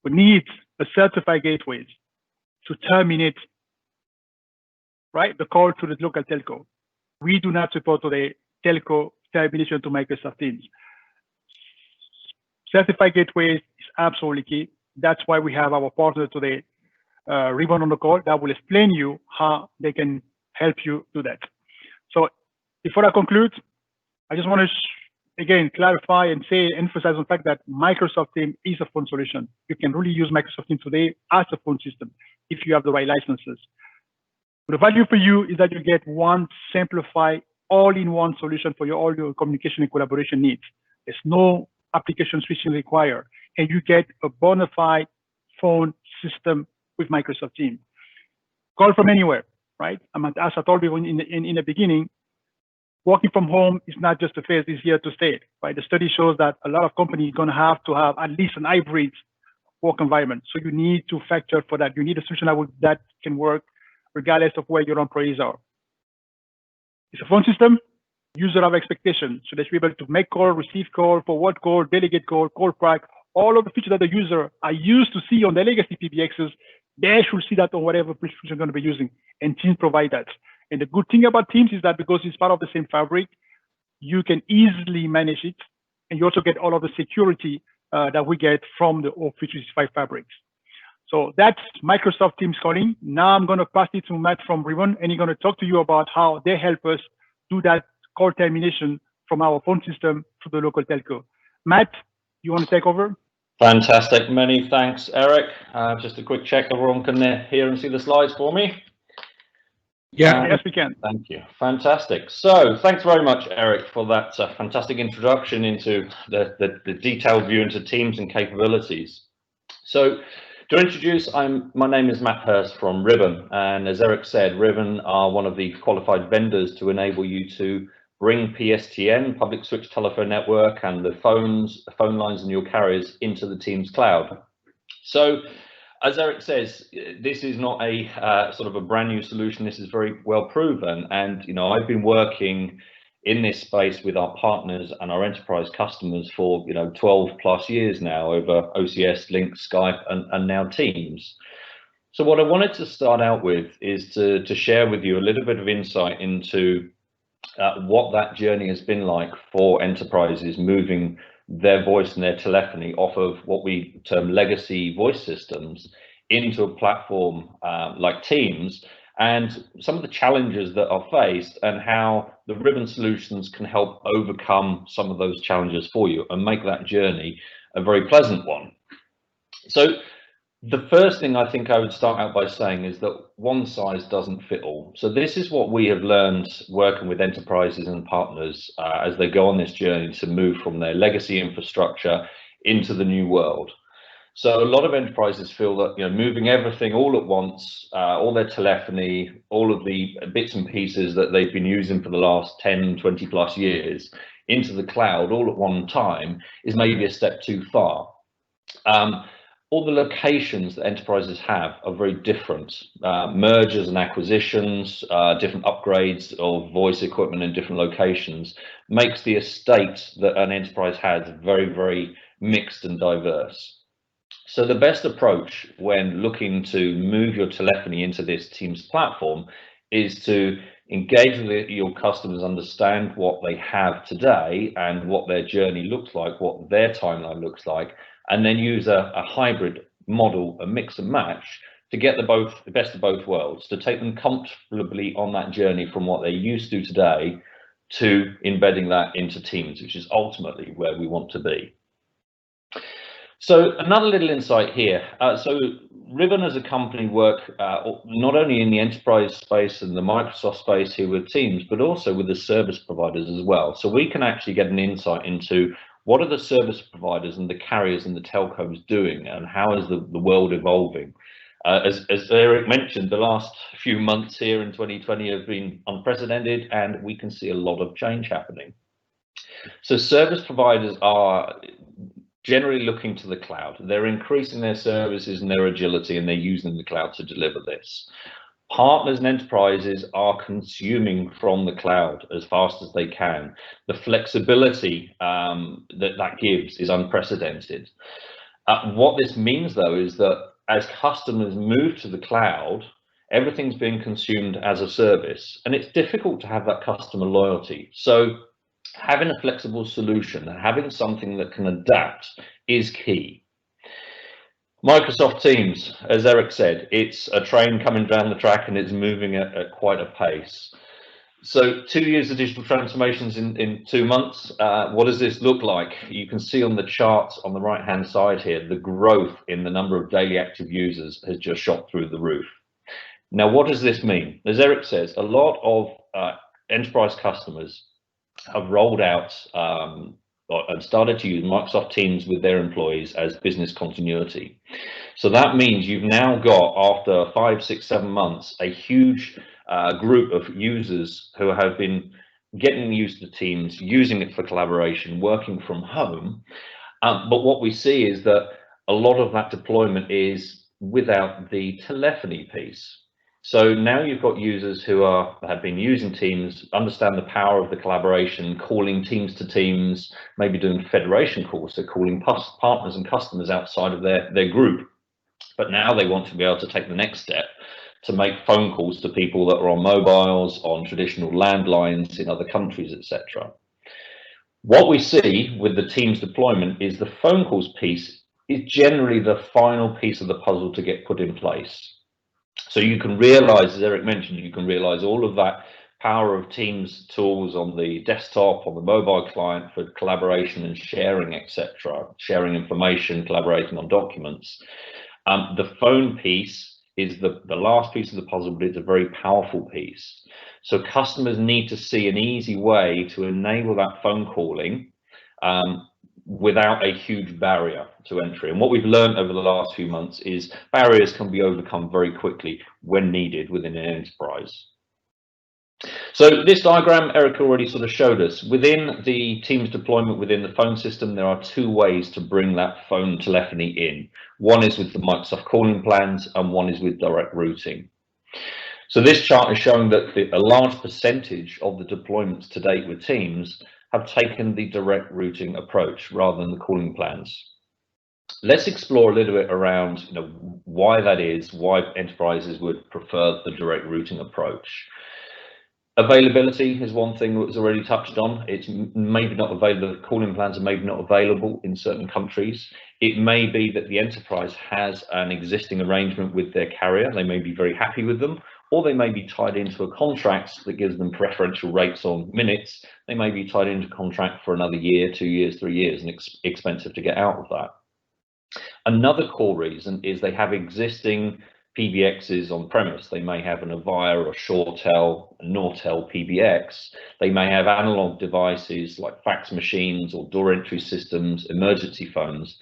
We need a certified gateways to terminate, right, the call to the local telco. We do not support today telco termination to Microsoft Teams. Certified gateways is absolutely key. That's why we have our partner today, Ribbon on the call, that will explain you how they can help you do that. So before I conclude, I just want to again clarify and emphasize on the fact that Microsoft Teams is a phone solution. You can really use Microsoft Teams today as a phone system if you have the right licenses. The value for you is that you get one simplified, all-in-one solution for all your communication and collaboration needs. There's no application switching required, and you get a bona fide phone system with Microsoft Teams. Call from anywhere, right? As I told you in the beginning, working from home is not just a phase, it's here to stay, right? The study shows that a lot of companies are going to have at least an hybrid work environment. So you need to factor for that. You need a solution that can work regardless of where your employees are. It's a phone system. User have expectations, so they should be able to make call, receive call, forward call, delegate call, call prac, all of the features that the user are used to see on the legacy PBXs, they should see that on whatever application you're going to be using, and Teams provide that. And the good thing about Teams is that because it's part of the same fabric, you can easily manage it, and you also get all of the security that we get from the Office 365 fabrics. So that's Microsoft Teams calling. Now I'm going to pass it to Matt from Ribbon, and he's going to talk to you about how they help us do that call termination from our phone system to the local telco. Matt, you want to take over? Fantastic. Many thanks, Eric. Just a quick check. Everyone can hear and see the slides for me? Yeah. Yes, we can. Thank you. Fantastic. So thanks very much, Eric, for that fantastic introduction into the detailed view into Teams and capabilities. So to introduce, my name is Matt Hurst from Ribbon, and as Eric said, Ribbon are one of the qualified vendors to enable you to bring PSTN, public switch telephone network, and the phone lines in your carriers into the Teams cloud. So as Eric says, this is not a sort of a brand new solution. This is very well proven, and I've been working in this space with our partners and our enterprise customers for 12 plus years now over OCS, Link, Skype, and now Teams. So what I wanted to start out with is to share with you a little bit of insight into what that journey has been like for enterprises moving their voice and their telephony off of what we term legacy voice systems into a platform like Teams, and some of the challenges that are faced, and how the Ribbon solutions can help overcome some of those challenges for you and make that journey a very pleasant one. So the first thing I think I would start out by saying is that one size doesn't fit all. So this is what we have learned working with enterprises and partners as they go on this journey to move from their legacy infrastructure into the new world. So a lot of enterprises feel that, you know, moving everything all at once, all their telephony, all of the bits and pieces that they've been using for the last 10, 20 plus years into the cloud all at one time is maybe a step too far. All the locations that enterprises have are very different. Mergers and acquisitions, different upgrades of voice equipment in different locations makes the estate that an enterprise has very, very mixed and diverse. So the best approach when looking to move your telephony into this Teams platform is to engage with your customers, understand what they have today and what their journey looks like, what their timeline looks like, and then use a hybrid model, a mix and match, to get the best of both worlds, to take them comfortably on that journey from what they're used to today to embedding that into Teams, which is ultimately where we want to be. So another little insight here. So Ribbon as a company work not only in the enterprise space and the Microsoft space here with Teams, but also with the service providers as well. So we can actually get an insight into what are the service providers and the carriers and the telcos doing, and how is the world evolving. As Eric mentioned, the last few months here in 2020 have been unprecedented, and we can see a lot of change happening. So service providers are generally looking to the cloud. They're increasing their services and their agility, and they're using the cloud to deliver this. Partners and enterprises are consuming from the cloud as fast as they can. The flexibility that gives is unprecedented. What this means, though, is that as customers move to the cloud, everything's being consumed as a service, and it's difficult to have that customer loyalty. So having a flexible solution, having something that can adapt is key. Microsoft Teams, as Eric said, it's a train coming down the track and it's moving at quite a pace. So 2 years of digital transformations in 2 months. What does this look like? You can see on the chart on the right hand side here, the growth in the number of daily active users has just shot through the roof. Now, what does this mean? As Eric says, a lot of enterprise customers have rolled out and started to use Microsoft Teams with their employees as business continuity. So that means you've now got, after 5, 6, 7 months, a huge group of users who have been getting used to Teams, using it for collaboration, working from home. But what we see is that a lot of that deployment is without the telephony piece. So now you've got users who have been using Teams, understand the power of the collaboration, calling teams to teams, maybe doing federation calls, so calling partners and customers outside of their group. But now they want to be able to take the next step to make phone calls to people that are on mobiles, on traditional landlines in other countries, etc. What we see with the Teams deployment is the phone calls piece is generally the final piece of the puzzle to get put in place. So you can realize, as Eric mentioned, you can realize all of that power of Teams tools on the desktop, on the mobile client for collaboration and sharing, etc., sharing information, collaborating on documents. The phone piece is the last piece of the puzzle, but it's a very powerful piece. So customers need to see an easy way to enable that phone calling without a huge barrier to entry. And what we've learned over the last few months is barriers can be overcome very quickly when needed within an enterprise. So this diagram, Eric already sort of showed us. Within the Teams deployment within the phone system, there are 2 ways to bring that phone telephony in. One is with the Microsoft calling plans, and one is with direct routing. So this chart is showing that a large percentage of the deployments to date with Teams have taken the direct routing approach rather than the calling plans. Let's explore a little bit around why that is, why enterprises would prefer the direct routing approach. Availability is one thing that was already touched on. It's maybe not available, calling plans are maybe not available in certain countries. It may be that the enterprise has an existing arrangement with their carrier. They may be very happy with them, or they may be tied into a contract that gives them preferential rates on minutes. They may be tied into a contract for another year, 2 years, 3 years, and expensive to get out of that. Another core reason is they have existing PBXs on premise. They may have an Avaya or ShoreTel, a Nortel PBX. They may have analog devices like fax machines or door entry systems, emergency phones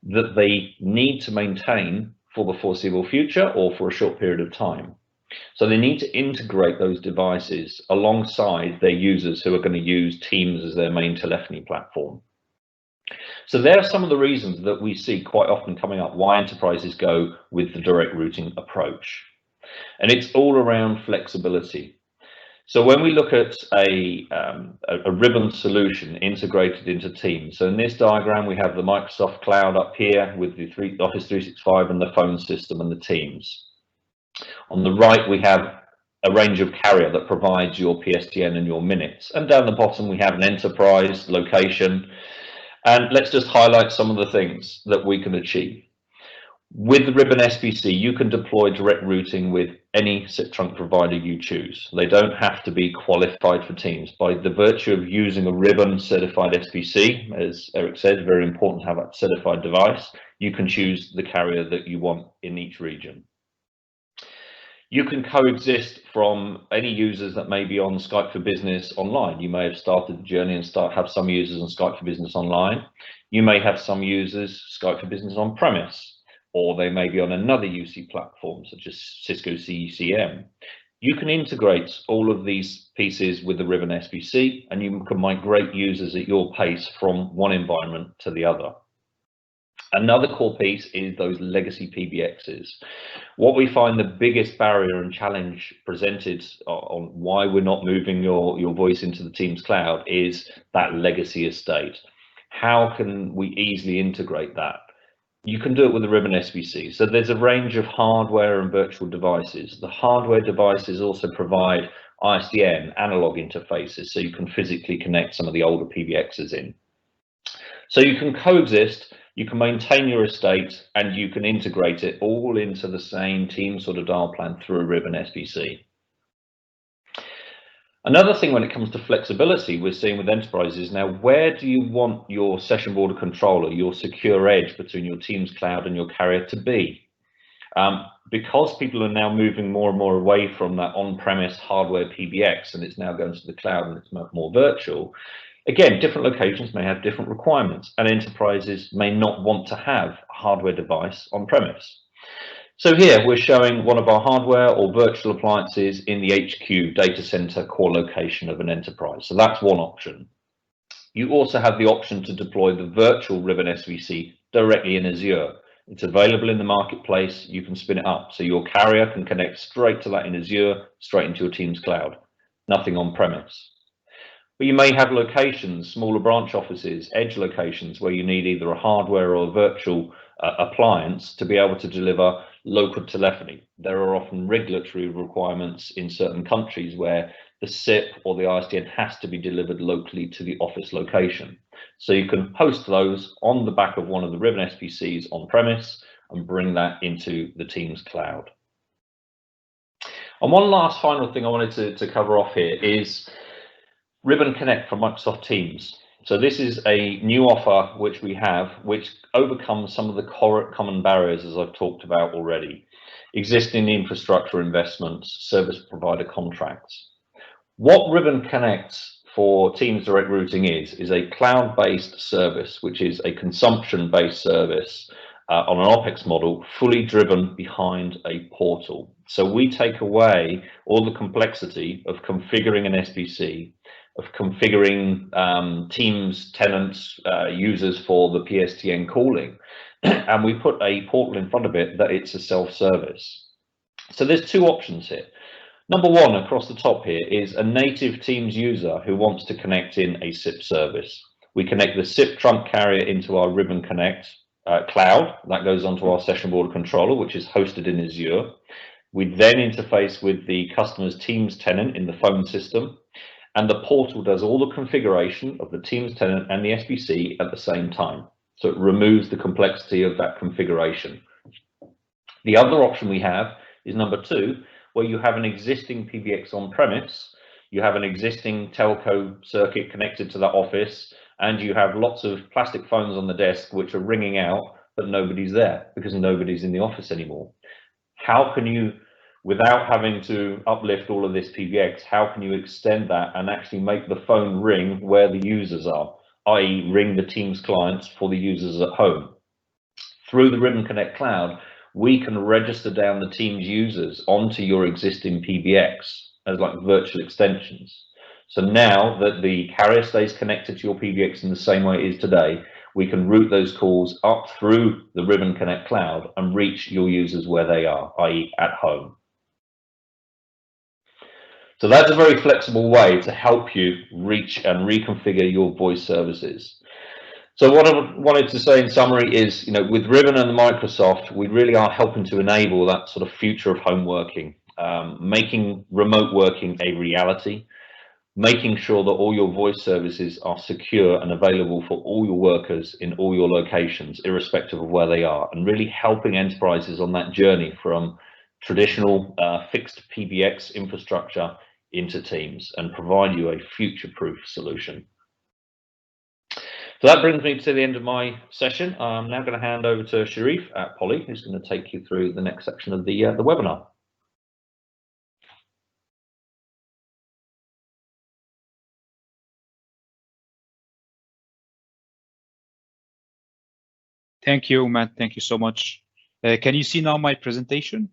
that they need to maintain for the foreseeable future or for a short period of time. So they need to integrate those devices alongside their users who are going to use Teams as their main telephony platform. So there are some of the reasons that we see quite often coming up why enterprises go with the direct routing approach. And it's all around flexibility. So when we look at a ribbon solution integrated into Teams, so in this diagram we have the Microsoft Cloud up here with the Office 365 and the phone system and the Teams. On the right we have a range of carrier that provides your PSTN and your minutes, and down the bottom we have an enterprise location. And let's just highlight some of the things that we can achieve. With the Ribbon SBC, you can deploy direct routing with any SIP trunk provider you choose. They don't have to be qualified for Teams. By the virtue of using a Ribbon certified SBC, as Eric said, very important to have a certified device, you can choose the carrier that you want in each region. You can coexist from any users that may be on Skype for Business online. You may have started the journey and have some users on Skype for Business online. You may have some users Skype for Business on premise, or they may be on another UC platform such as Cisco CECM. You can integrate all of these pieces with the Ribbon SBC, and you can migrate users at your pace from one environment to the other. Another core piece is those legacy PBXs. What we find the biggest barrier and challenge presented on why we're not moving your voice into the Teams cloud is that legacy estate. How can we easily integrate that? You can do it with the Ribbon SBC. So there's a range of hardware and virtual devices. The hardware devices also provide ISDN analog interfaces, so you can physically connect some of the older PBXs in. So you can coexist. You can maintain your estate, and you can integrate it all into the same Teams sort of dial plan through a Ribbon SBC. Another thing when it comes to flexibility we're seeing with enterprises now, where do you want your session border controller, your secure edge between your Teams cloud and your carrier to be? Because people are now moving more and more away from that on-premise hardware PBX, and it's now going to the cloud and it's more virtual. Again, different locations may have different requirements, and enterprises may not want to have a hardware device on premise. So here we're showing one of our hardware or virtual appliances in the HQ data center core location of an enterprise. So that's one option. You also have the option to deploy the virtual Ribbon SBC directly in Azure. It's available in the marketplace. You can spin it up so your carrier can connect straight to that in Azure, straight into your Teams cloud. Nothing on premise. But you may have locations, smaller branch offices, edge locations where you need either a hardware or a virtual appliance to be able to deliver local telephony. There are often regulatory requirements in certain countries where the SIP or the ISDN has to be delivered locally to the office location. So you can host those on the back of one of the Ribbon SBCs on premise and bring that into the Teams cloud. And one last final thing I wanted to cover off here is Ribbon Connect from Microsoft Teams. So this is a new offer which we have, which overcomes some of the common barriers, as I've talked about already. Existing infrastructure investments, service provider contracts. What Ribbon Connect for Teams Direct Routing is a cloud-based service, which is a consumption-based service on an OpEx model, fully driven behind a portal. So we take away all the complexity of configuring an SBC, of configuring Teams tenants, users for the PSTN calling, and we put a portal in front of it that it's a self-service. So there's two options here. Number one, across the top here, is a native Teams user who wants to connect in a SIP service. We connect the SIP trunk carrier into our Ribbon Connect cloud. That goes onto our session border controller, which is hosted in Azure. We then interface with the customer's Teams tenant in the phone system, and the portal does all the configuration of the Teams tenant and the SBC at the same time. So it removes the complexity of that configuration. The other option we have is number 2, where you have an existing PBX on premise, you have an existing telco circuit connected to that office, and you have lots of plastic phones on the desk which are ringing out, but nobody's there because nobody's in the office anymore. How can you, without having to uplift all of this PBX, how can you extend that and actually make the phone ring where the users are, i.e. ring the Teams clients for the users at home? Through the Ribbon Connect Cloud, we can register down the Teams users onto your existing PBX as like virtual extensions. So now that the carrier stays connected to your PBX in the same way it is today, we can route those calls up through the Ribbon Connect Cloud and reach your users where they are, i.e. at home. So that's a very flexible way to help you reach and reconfigure your voice services. So what I wanted to say in summary is, with Ribbon and Microsoft, we really are helping to enable that sort of future of home working, making remote working a reality, making sure that all your voice services are secure and available for all your workers in all your locations, irrespective of where they are, and really helping enterprises on that journey from traditional fixed PBX infrastructure into Teams and provide you a future-proof solution. So that brings me to the end of my session. I'm now going to hand over to Sherif at Poly, who's going to take you through the next section of the webinar. Thank you, Matt. Thank you so much. Can you see now my presentation?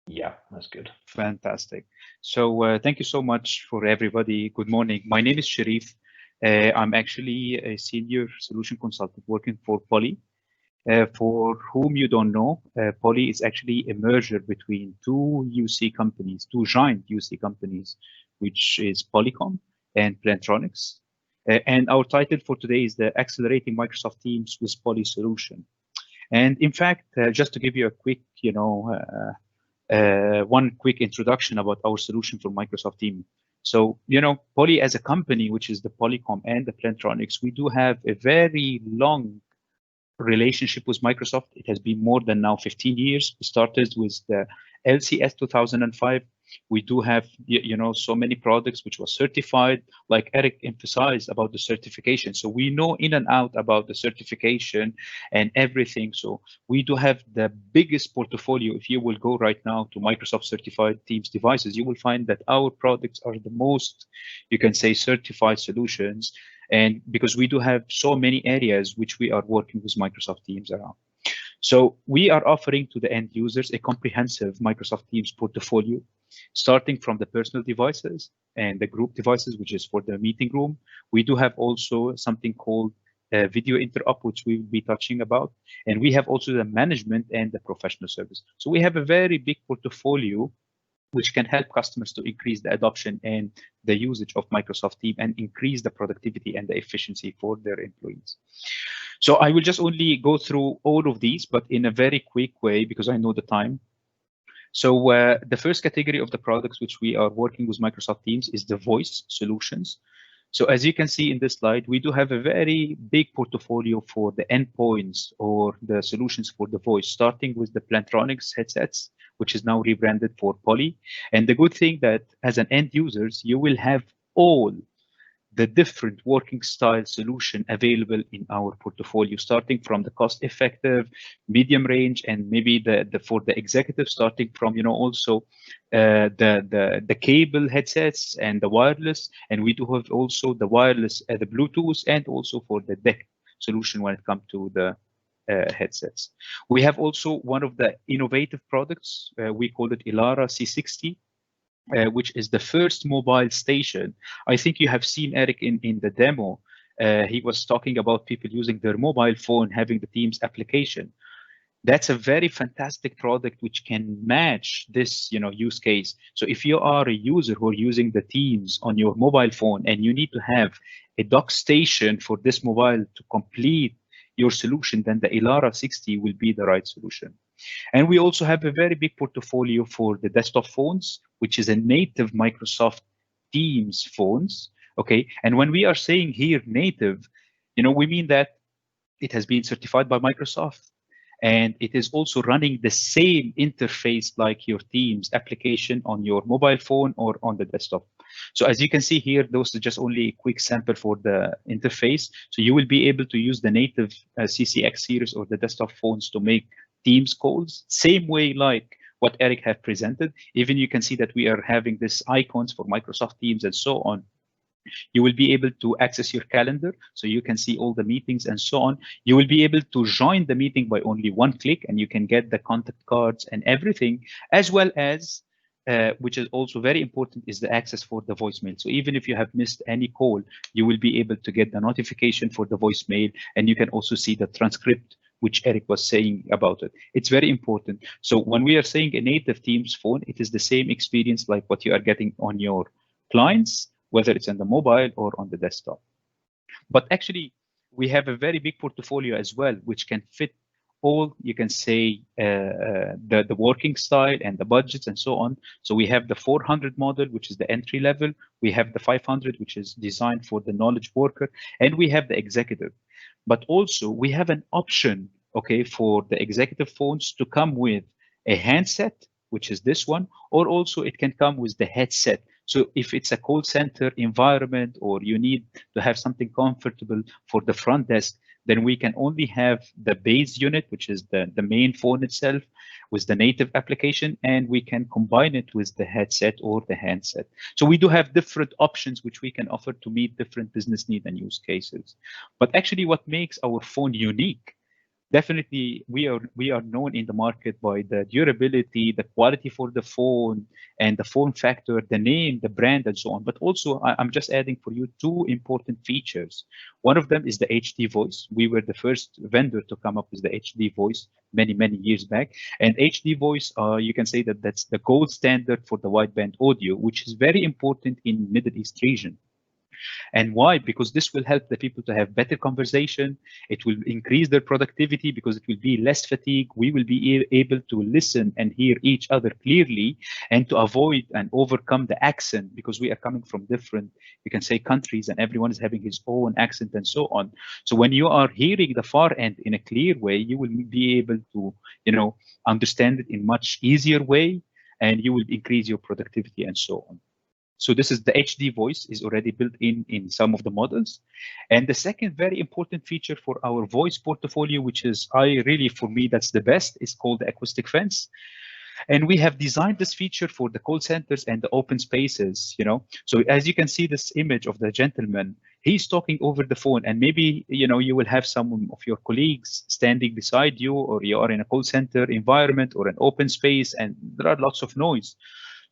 Yeah, that's good. Fantastic. So thank you so much for everybody. Good morning. My name is Sherif. I'm actually a senior solution consultant working for Poly. For whom you don't know, Poly is actually a merger between two UC companies, two giant UC companies, which is Polycom and Plantronics. And our title for today is the Accelerating Microsoft Teams with Poly Solution. And in fact, just to give you a quick, one quick introduction about our solution for Microsoft Teams. So, Poly as a company, which is the Polycom and the Plantronics, we do have a very long relationship with Microsoft. It has been more than now 15 years. We started with the LCS 2005. We do have, so many products which was certified, like Eric emphasized about the certification. So we know in and out about the certification and everything. So we do have the biggest portfolio. If you will go right now to Microsoft certified Teams devices, you will find that our products are the most, you can say, certified solutions. And because we do have so many areas which we are working with Microsoft Teams around. So we are offering to the end users a comprehensive Microsoft Teams portfolio, starting from the personal devices and the group devices, which is for the meeting room. We do have also something called video interop, which we will be touching about. And we have also the management and the professional service. So we have a very big portfolio which can help customers to increase the adoption and the usage of Microsoft Teams and increase the productivity and the efficiency for their employees. So I will just only go through all of these, but in a very quick way, because I know the time. So the first category of the products which we are working with Microsoft Teams is the voice solutions. So as you can see in this slide, we do have a very big portfolio for the endpoints or the solutions for the voice, starting with the Plantronics headsets, which is now rebranded for Poly. And the good thing that as an end users, you will have all the different working style solution available in our portfolio, starting from the cost-effective, medium range, and maybe for the executive, starting from also the cable headsets and the wireless, and we do have also the wireless, the Bluetooth, and also for the DEC solution when it comes to the headsets. We have also one of the innovative products. We call it Elara C60. Which is the first mobile station. I think you have seen Eric in the demo. He was talking about people using their mobile phone, having the Teams application. That's a very fantastic product which can match this use case. So if you are a user who are using the Teams on your mobile phone and you need to have a dock station for this mobile to complete your solution, then the Elara 60 will be the right solution. And we also have a very big portfolio for the desktop phones, which is a native Microsoft Teams phones. Okay, and when we are saying here native, we mean that it has been certified by Microsoft, and it is also running the same interface like your Teams application on your mobile phone or on the desktop. So as you can see here, those are just only a quick sample for the interface. So you will be able to use the native CCX series or the desktop phones to make Teams calls, same way like what Eric have presented. Even you can see that we are having this icons for Microsoft Teams and so on. You will be able to access your calendar, so you can see all the meetings and so on. You will be able to join the meeting by only one click, and you can get the contact cards and everything, as well as, which is also very important, is the access for the voicemail. So even if you have missed any call, you will be able to get the notification for the voicemail, and you can also see the transcript, which Eric was saying about it. It's very important. So when we are saying a native Teams phone, it is the same experience like what you are getting on your clients, whether it's on the mobile or on the desktop. But actually, we have a very big portfolio as well, which can fit all, you can say, the working style and the budgets and so on. So we have the 400 model, which is the entry level. We have the 500, which is designed for the knowledge worker. And we have the executive. But also, we have an option, okay, for the executive phones to come with a handset, which is this one, or also it can come with the headset. So if it's a call center environment or you need to have something comfortable for the front desk, then we can only have the base unit, which is the main phone itself with the native application, and we can combine it with the headset or the handset. So we do have different options which we can offer to meet different business needs and use cases. But actually what makes our phone unique, definitely we are known in the market by the durability, the quality for the phone, and the form factor, the name, the brand, and so on. But also, I'm just adding for you two important features. One of them is the HD voice. We were the first vendor to come up with the HD voice many years back. And HD voice, you can say that that's the gold standard for the wideband audio, which is very important in Middle East region. And why? Because this will help the people to have better conversation. It will increase their productivity because it will be less fatigue. We will be able to listen and hear each other clearly, and to avoid and overcome the accent, because we are coming from different, you can say, countries, and everyone is having his own accent and so on. So when you are hearing the far end in a clear way, you will be able to, understand it in much easier way, and you will increase your productivity and so on. So this is the HD voice is already built in some of the models. And the second very important feature for our voice portfolio, which is for me, that's the best, is called the acoustic fence. And we have designed this feature for the call centers and the open spaces, So as you can see this image of the gentleman, he's talking over the phone, and maybe, you will have some of your colleagues standing beside you, or you are in a call center environment or an open space, and there are lots of noise.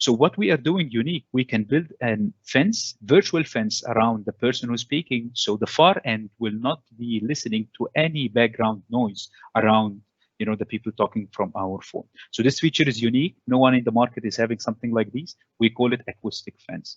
So what we are doing unique, we can build a fence, virtual fence around the person who's speaking. So the far end will not be listening to any background noise around, the people talking from our phone. So this feature is unique. No one in the market is having something like this. We call it acoustic fence.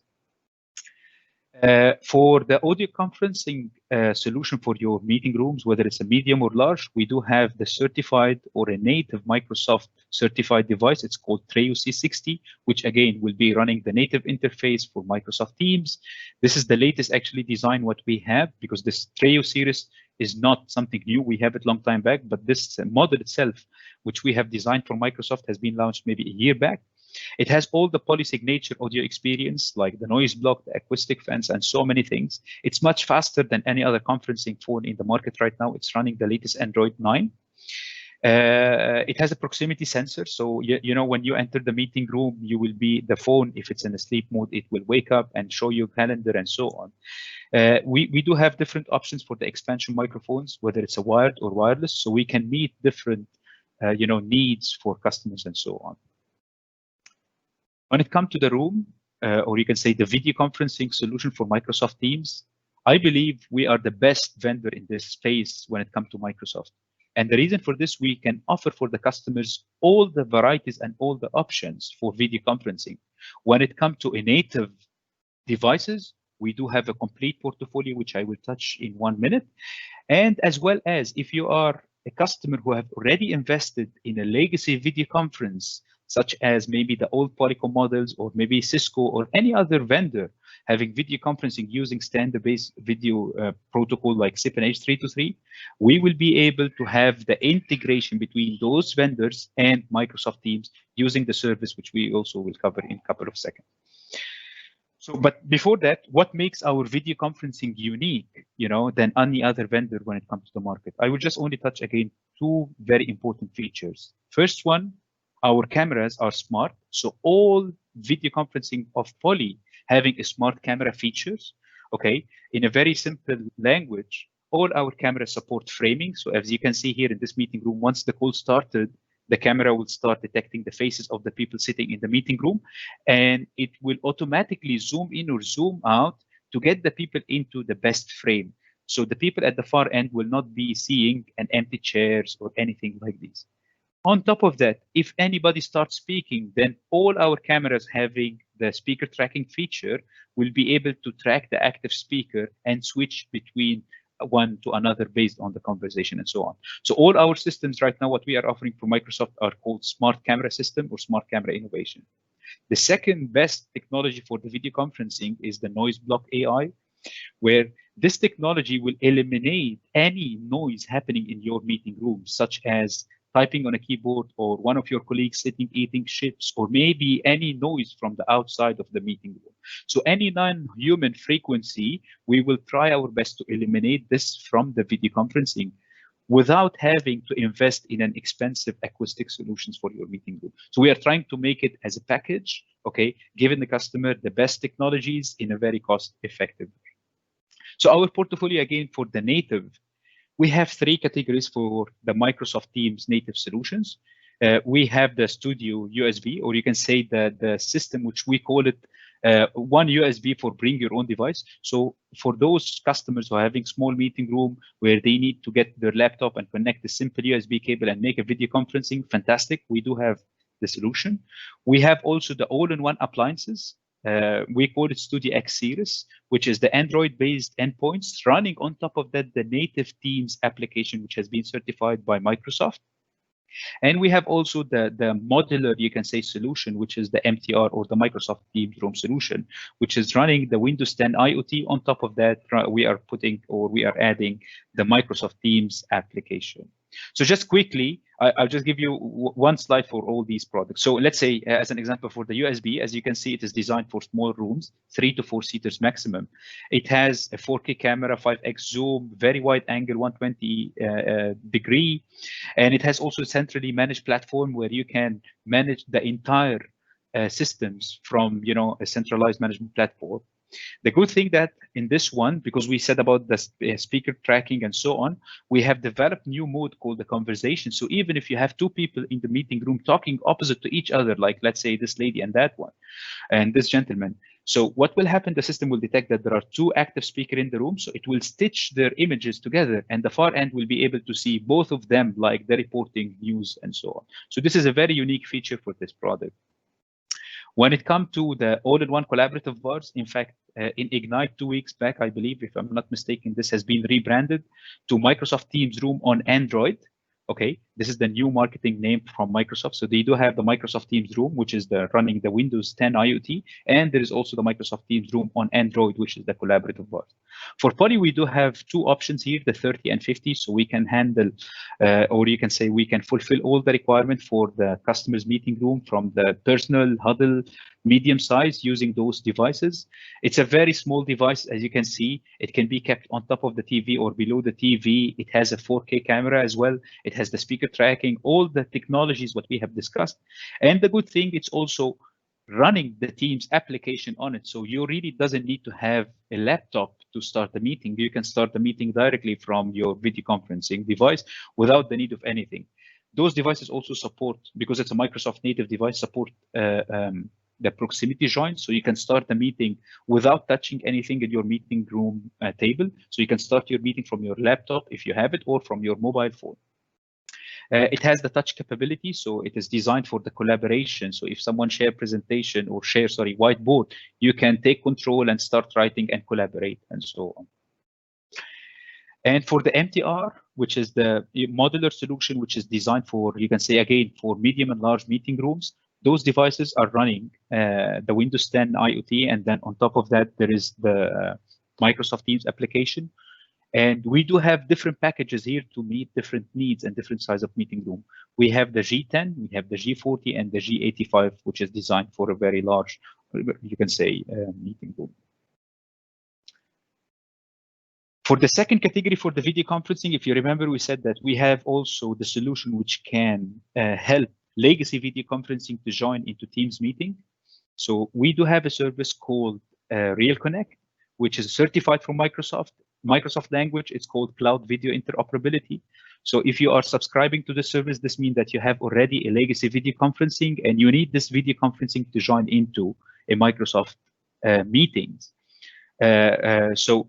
For the audio conferencing solution for your meeting rooms, whether it's a medium or large, we do have the certified or a native Microsoft certified device. It's called Treo C60, which again will be running the native interface for Microsoft Teams. This is the latest actually design what we have, because this Treo series is not something new. We have it long time back, but this model itself, which we have designed for Microsoft, has been launched maybe a year back. It has all the polysignature audio experience, like the noise block, the acoustic fence, and so many things. It's much faster than any other conferencing phone in the market right now. It's running the latest Android 9. It has a proximity sensor. So, when you enter the meeting room, the phone, if it's in a sleep mode, it will wake up and show you calendar and so on. We do have different options for the expansion microphones, whether it's a wired or wireless. So we can meet different, needs for customers and so on. When it comes to the room, or you can say the video conferencing solution for Microsoft Teams, I believe we are the best vendor in this space when it comes to Microsoft. And the reason for this, we can offer for the customers all the varieties and all the options for video conferencing. When it comes to native devices, we do have a complete portfolio, which I will touch in 1 minute. And as well as if you are a customer who have already invested in a legacy video conference, such as maybe the old Polycom models or maybe Cisco or any other vendor having video conferencing using standard-based video protocol like SIP and H323, we will be able to have the integration between those vendors and Microsoft Teams using the service, which we also will cover in a couple of seconds. So, but before that, what makes our video conferencing unique, than any other vendor when it comes to the market? I will just only touch again two very important features. First one, our cameras are smart. So all video conferencing of Poly having a smart camera features, okay? In a very simple language, all our cameras support framing. So as you can see here in this meeting room, once the call started, the camera will start detecting the faces of the people sitting in the meeting room, and it will automatically zoom in or zoom out to get the people into the best frame. So the people at the far end will not be seeing an empty chairs or anything like this. On top of that, if anybody starts speaking, then all our cameras having the speaker tracking feature will be able to track the active speaker and switch between one to another based on the conversation and so on. So all our systems right now, what we are offering from Microsoft are called smart camera system or smart camera innovation. The second best technology for the video conferencing is the noise block AI, where this technology will eliminate any noise happening in your meeting room, such as typing on a keyboard or one of your colleagues sitting eating chips, or maybe any noise from the outside of the meeting room. So any non-human frequency, we will try our best to eliminate this from the video conferencing without having to invest in an expensive acoustic solutions for your meeting room. So we are trying to make it as a package, okay, giving the customer the best technologies in a very cost-effective way. So our portfolio, again, for the native, we have three categories for the Microsoft Teams native solutions. We have the Studio USB, or you can say the system, which we call it one USB for bring your own device. So for those customers who are having small meeting room where they need to get their laptop and connect the simple USB cable and make a video conferencing, fantastic. We do have the solution. We have also the all-in-one appliances. We call it Studio X series, which is the Android-based endpoints running on top of that, the native Teams application, which has been certified by Microsoft. And we have also the modular, you can say, solution, which is the MTR or the Microsoft Teams Room solution, which is running the Windows 10 IoT. On top of that, we are putting, or we are adding the Microsoft Teams application. So just quickly, I'll just give you one slide for all these products. So let's say, as an example, for the USB, as you can see, it is designed for small rooms, 3 to 4 seaters maximum. It has a 4K camera, 5x zoom, very wide angle, 120 degree. And it has also a centrally managed platform where you can manage the entire systems from, a centralized management platform. The good thing that in this one, because we said about the speaker tracking and so on, we have developed new mode called the conversation. So even if you have two people in the meeting room talking opposite to each other, like let's say this lady and that one, and this gentleman. So what will happen, the system will detect that there are two active speakers in the room. So it will stitch their images together and the far end will be able to see both of them, like the reporting news and so on. So this is a very unique feature for this product. When it comes to the all-in-one collaborative bars, in fact, in Ignite 2 weeks back, I believe, if I'm not mistaken, this has been rebranded to Microsoft Teams Room on Android. Okay, this is the new marketing name from Microsoft. So they do have the Microsoft Teams Room, which is running the Windows 10 IoT, and there is also the Microsoft Teams Room on Android, which is the collaborative bars. For Poly, we do have two options here, the 30 and 50, so we can handle, or you can say we can fulfill all the requirements for the customer's meeting room from the personal huddle, medium size using those devices. It's a very small device, as you can see. It can be kept on top of the TV or below the TV. It has a 4K camera as well. It has the speaker tracking, all the technologies what we have discussed. And the good thing, it's also running the Teams application on it. So you really doesn't need to have a laptop to start the meeting. You can start the meeting directly from your video conferencing device without the need of anything. Those devices also support, because it's a Microsoft native device, support the proximity join. So you can start the meeting without touching anything in your meeting room table. So you can start your meeting from your laptop if you have it, or from your mobile phone. It has the touch capability, so it is designed for the collaboration. So if someone share presentation or share, whiteboard, you can take control and start writing and collaborate and so on. And for the MTR, which is the modular solution, which is designed for, you can say again, for medium and large meeting rooms, those devices are running the Windows 10 IoT, and then on top of that, there is the Microsoft Teams application. And we do have different packages here to meet different needs and different size of meeting room. We have the G10, we have the G40, and the G85, which is designed for a very large, you can say, meeting room. For the second category, for the video conferencing, if you remember, we said that we have also the solution which can help legacy video conferencing to join into Teams meeting. So we do have a service called Real Connect, which is certified from Microsoft language. It's called Cloud Video Interoperability. So if you are subscribing to the service, this means that you have already a legacy video conferencing and you need this video conferencing to join into a Microsoft meetings. So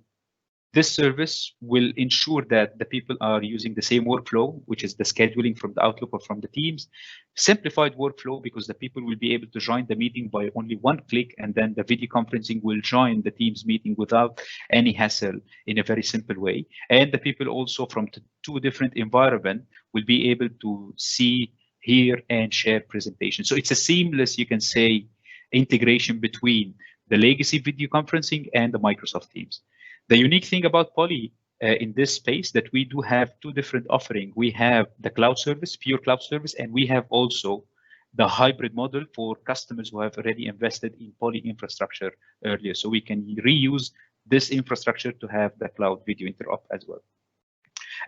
this service will ensure that the people are using the same workflow, which is the scheduling from the Outlook or from the Teams, simplified workflow, because the people will be able to join the meeting by only one click, and then the video conferencing will join the Teams meeting without any hassle in a very simple way. And the people also from two different environments will be able to see, hear, and share presentations. So it's a seamless, you can say, integration between the legacy video conferencing and the Microsoft Teams. The unique thing about Poly in this space that we do have two different offerings. We have the cloud service, pure cloud service, and we have also the hybrid model for customers who have already invested in Poly infrastructure earlier. So we can reuse this infrastructure to have the cloud video interop as well.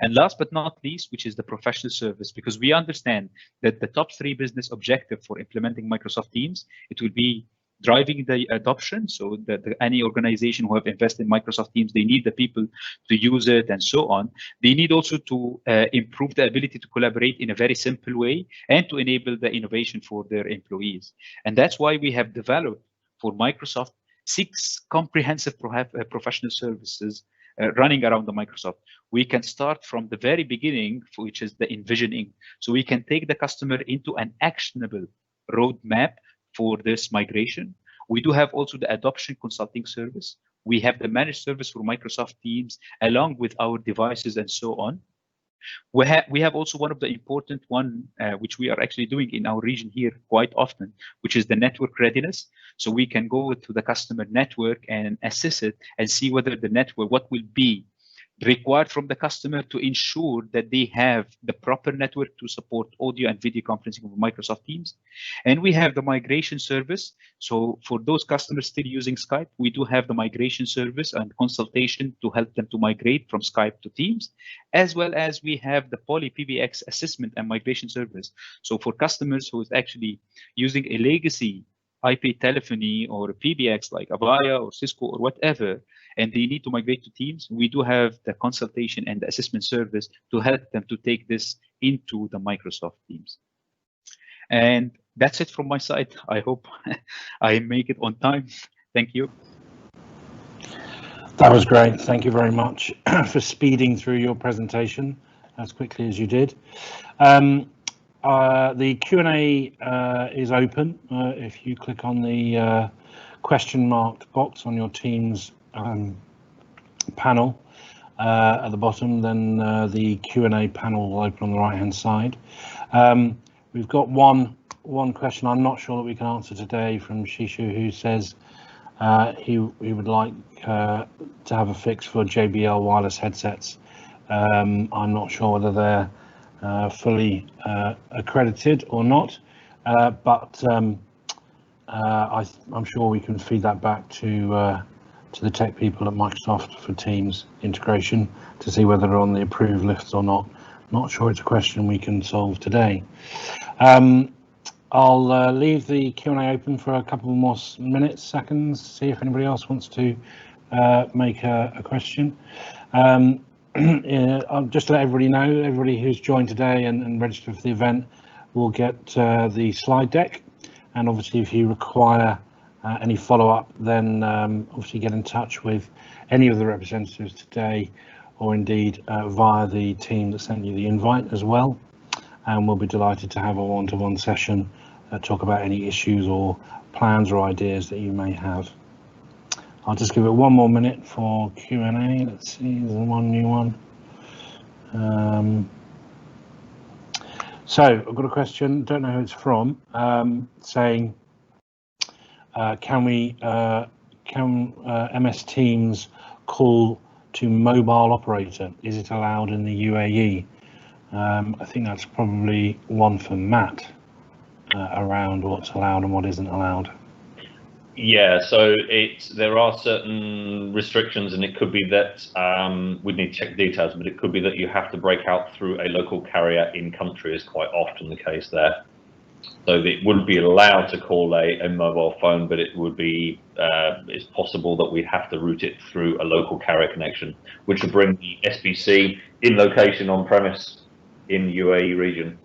And last but not least, which is the professional service, because we understand that the top 3 business objective for implementing Microsoft Teams, it will be driving the adoption. So that any organization who have invested in Microsoft Teams, they need the people to use it and so on. They need also to improve the ability to collaborate in a very simple way and to enable the innovation for their employees. And that's why we have developed for Microsoft 6 comprehensive professional services running around the Microsoft. We can start from the very beginning, which is the envisioning. So we can take the customer into an actionable roadmap for this migration. We do have also the adoption consulting service. We have the managed service for Microsoft Teams, along with our devices and so on. We have also one of the important one, which we are actually doing in our region here quite often, which is the network readiness. So we can go to the customer network and assess it and see whether the network, what will be required from the customer to ensure that they have the proper network to support audio and video conferencing with Microsoft Teams. And we have the migration service. So for those customers still using Skype, we do have the migration service and consultation to help them to migrate from Skype to Teams, as well as we have the Poly PBX assessment and migration service. So for customers who is actually using a legacy IP telephony or PBX like Avaya or Cisco or whatever, and they need to migrate to Teams, we do have the consultation and the assessment service to help them to take this into the Microsoft Teams. And that's it from my side. I hope I make it on time. Thank you. That was great. Thank you very much for speeding through your presentation as quickly as you did. The Q&A is open. If you click on the question mark box on your Teams panel at the bottom, then the Q&A panel will open on the right hand side. We've got one question I'm not sure that we can answer today from Shishu, who says he would like to have a fix for JBL wireless headsets. I'm not sure whether they're fully accredited or not, but I'm sure we can feed that back to the tech people at Microsoft for Teams integration to see whether they're on the approved list or not. Not sure it's a question we can solve today. I'll leave the Q&A open for a couple more seconds, see if anybody else wants to make a question. I'll just let everybody know, everybody who's joined today and registered for the event will get the slide deck. And obviously, if you require any follow-up, then obviously get in touch with any of the representatives today, or indeed via the team that sent you the invite as well. And we'll be delighted to have a one-to-one session, talk about any issues or plans or ideas that you may have. I'll just give it one more minute for Q&A. Let's see, there's one new one. So I've got a question, don't know who it's from, saying, can MS Teams call to mobile operator? Is it allowed in the UAE? I think that's probably one for Matt, around what's allowed and what isn't allowed. Yeah, so there are certain restrictions, and it could be that we'd need to check the details, but it could be that you have to break out through a local carrier in country, is quite often the case there. So it wouldn't be allowed to call a mobile phone, but it would be it's possible that we'd have to route it through a local carrier connection, which would bring the SBC in location on premise in UAE region.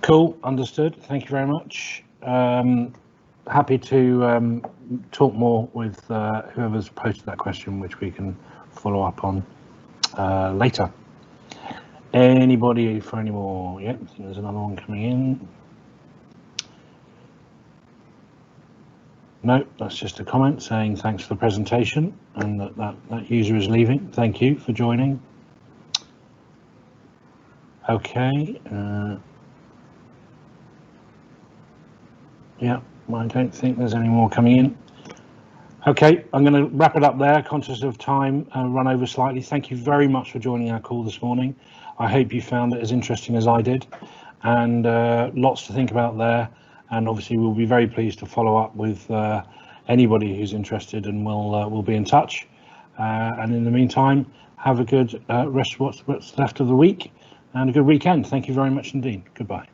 Cool, understood. Thank you very much. Happy to talk more with whoever's posted that question, which we can follow up on later. Anybody for any more? Yep, there's another one coming in. No, that's just a comment saying thanks for the presentation, and that user is leaving. Thank you for joining. Okay. Yeah, I don't think there's any more coming in. Okay, I'm going to wrap it up there, conscious of time, run over slightly. Thank you very much for joining our call this morning. I hope you found it as interesting as I did, and lots to think about there. And obviously we'll be very pleased to follow up with anybody who's interested, and we'll be in touch. And in the meantime, have a good rest of what's left of the week and a good weekend. Thank you very much indeed. Goodbye.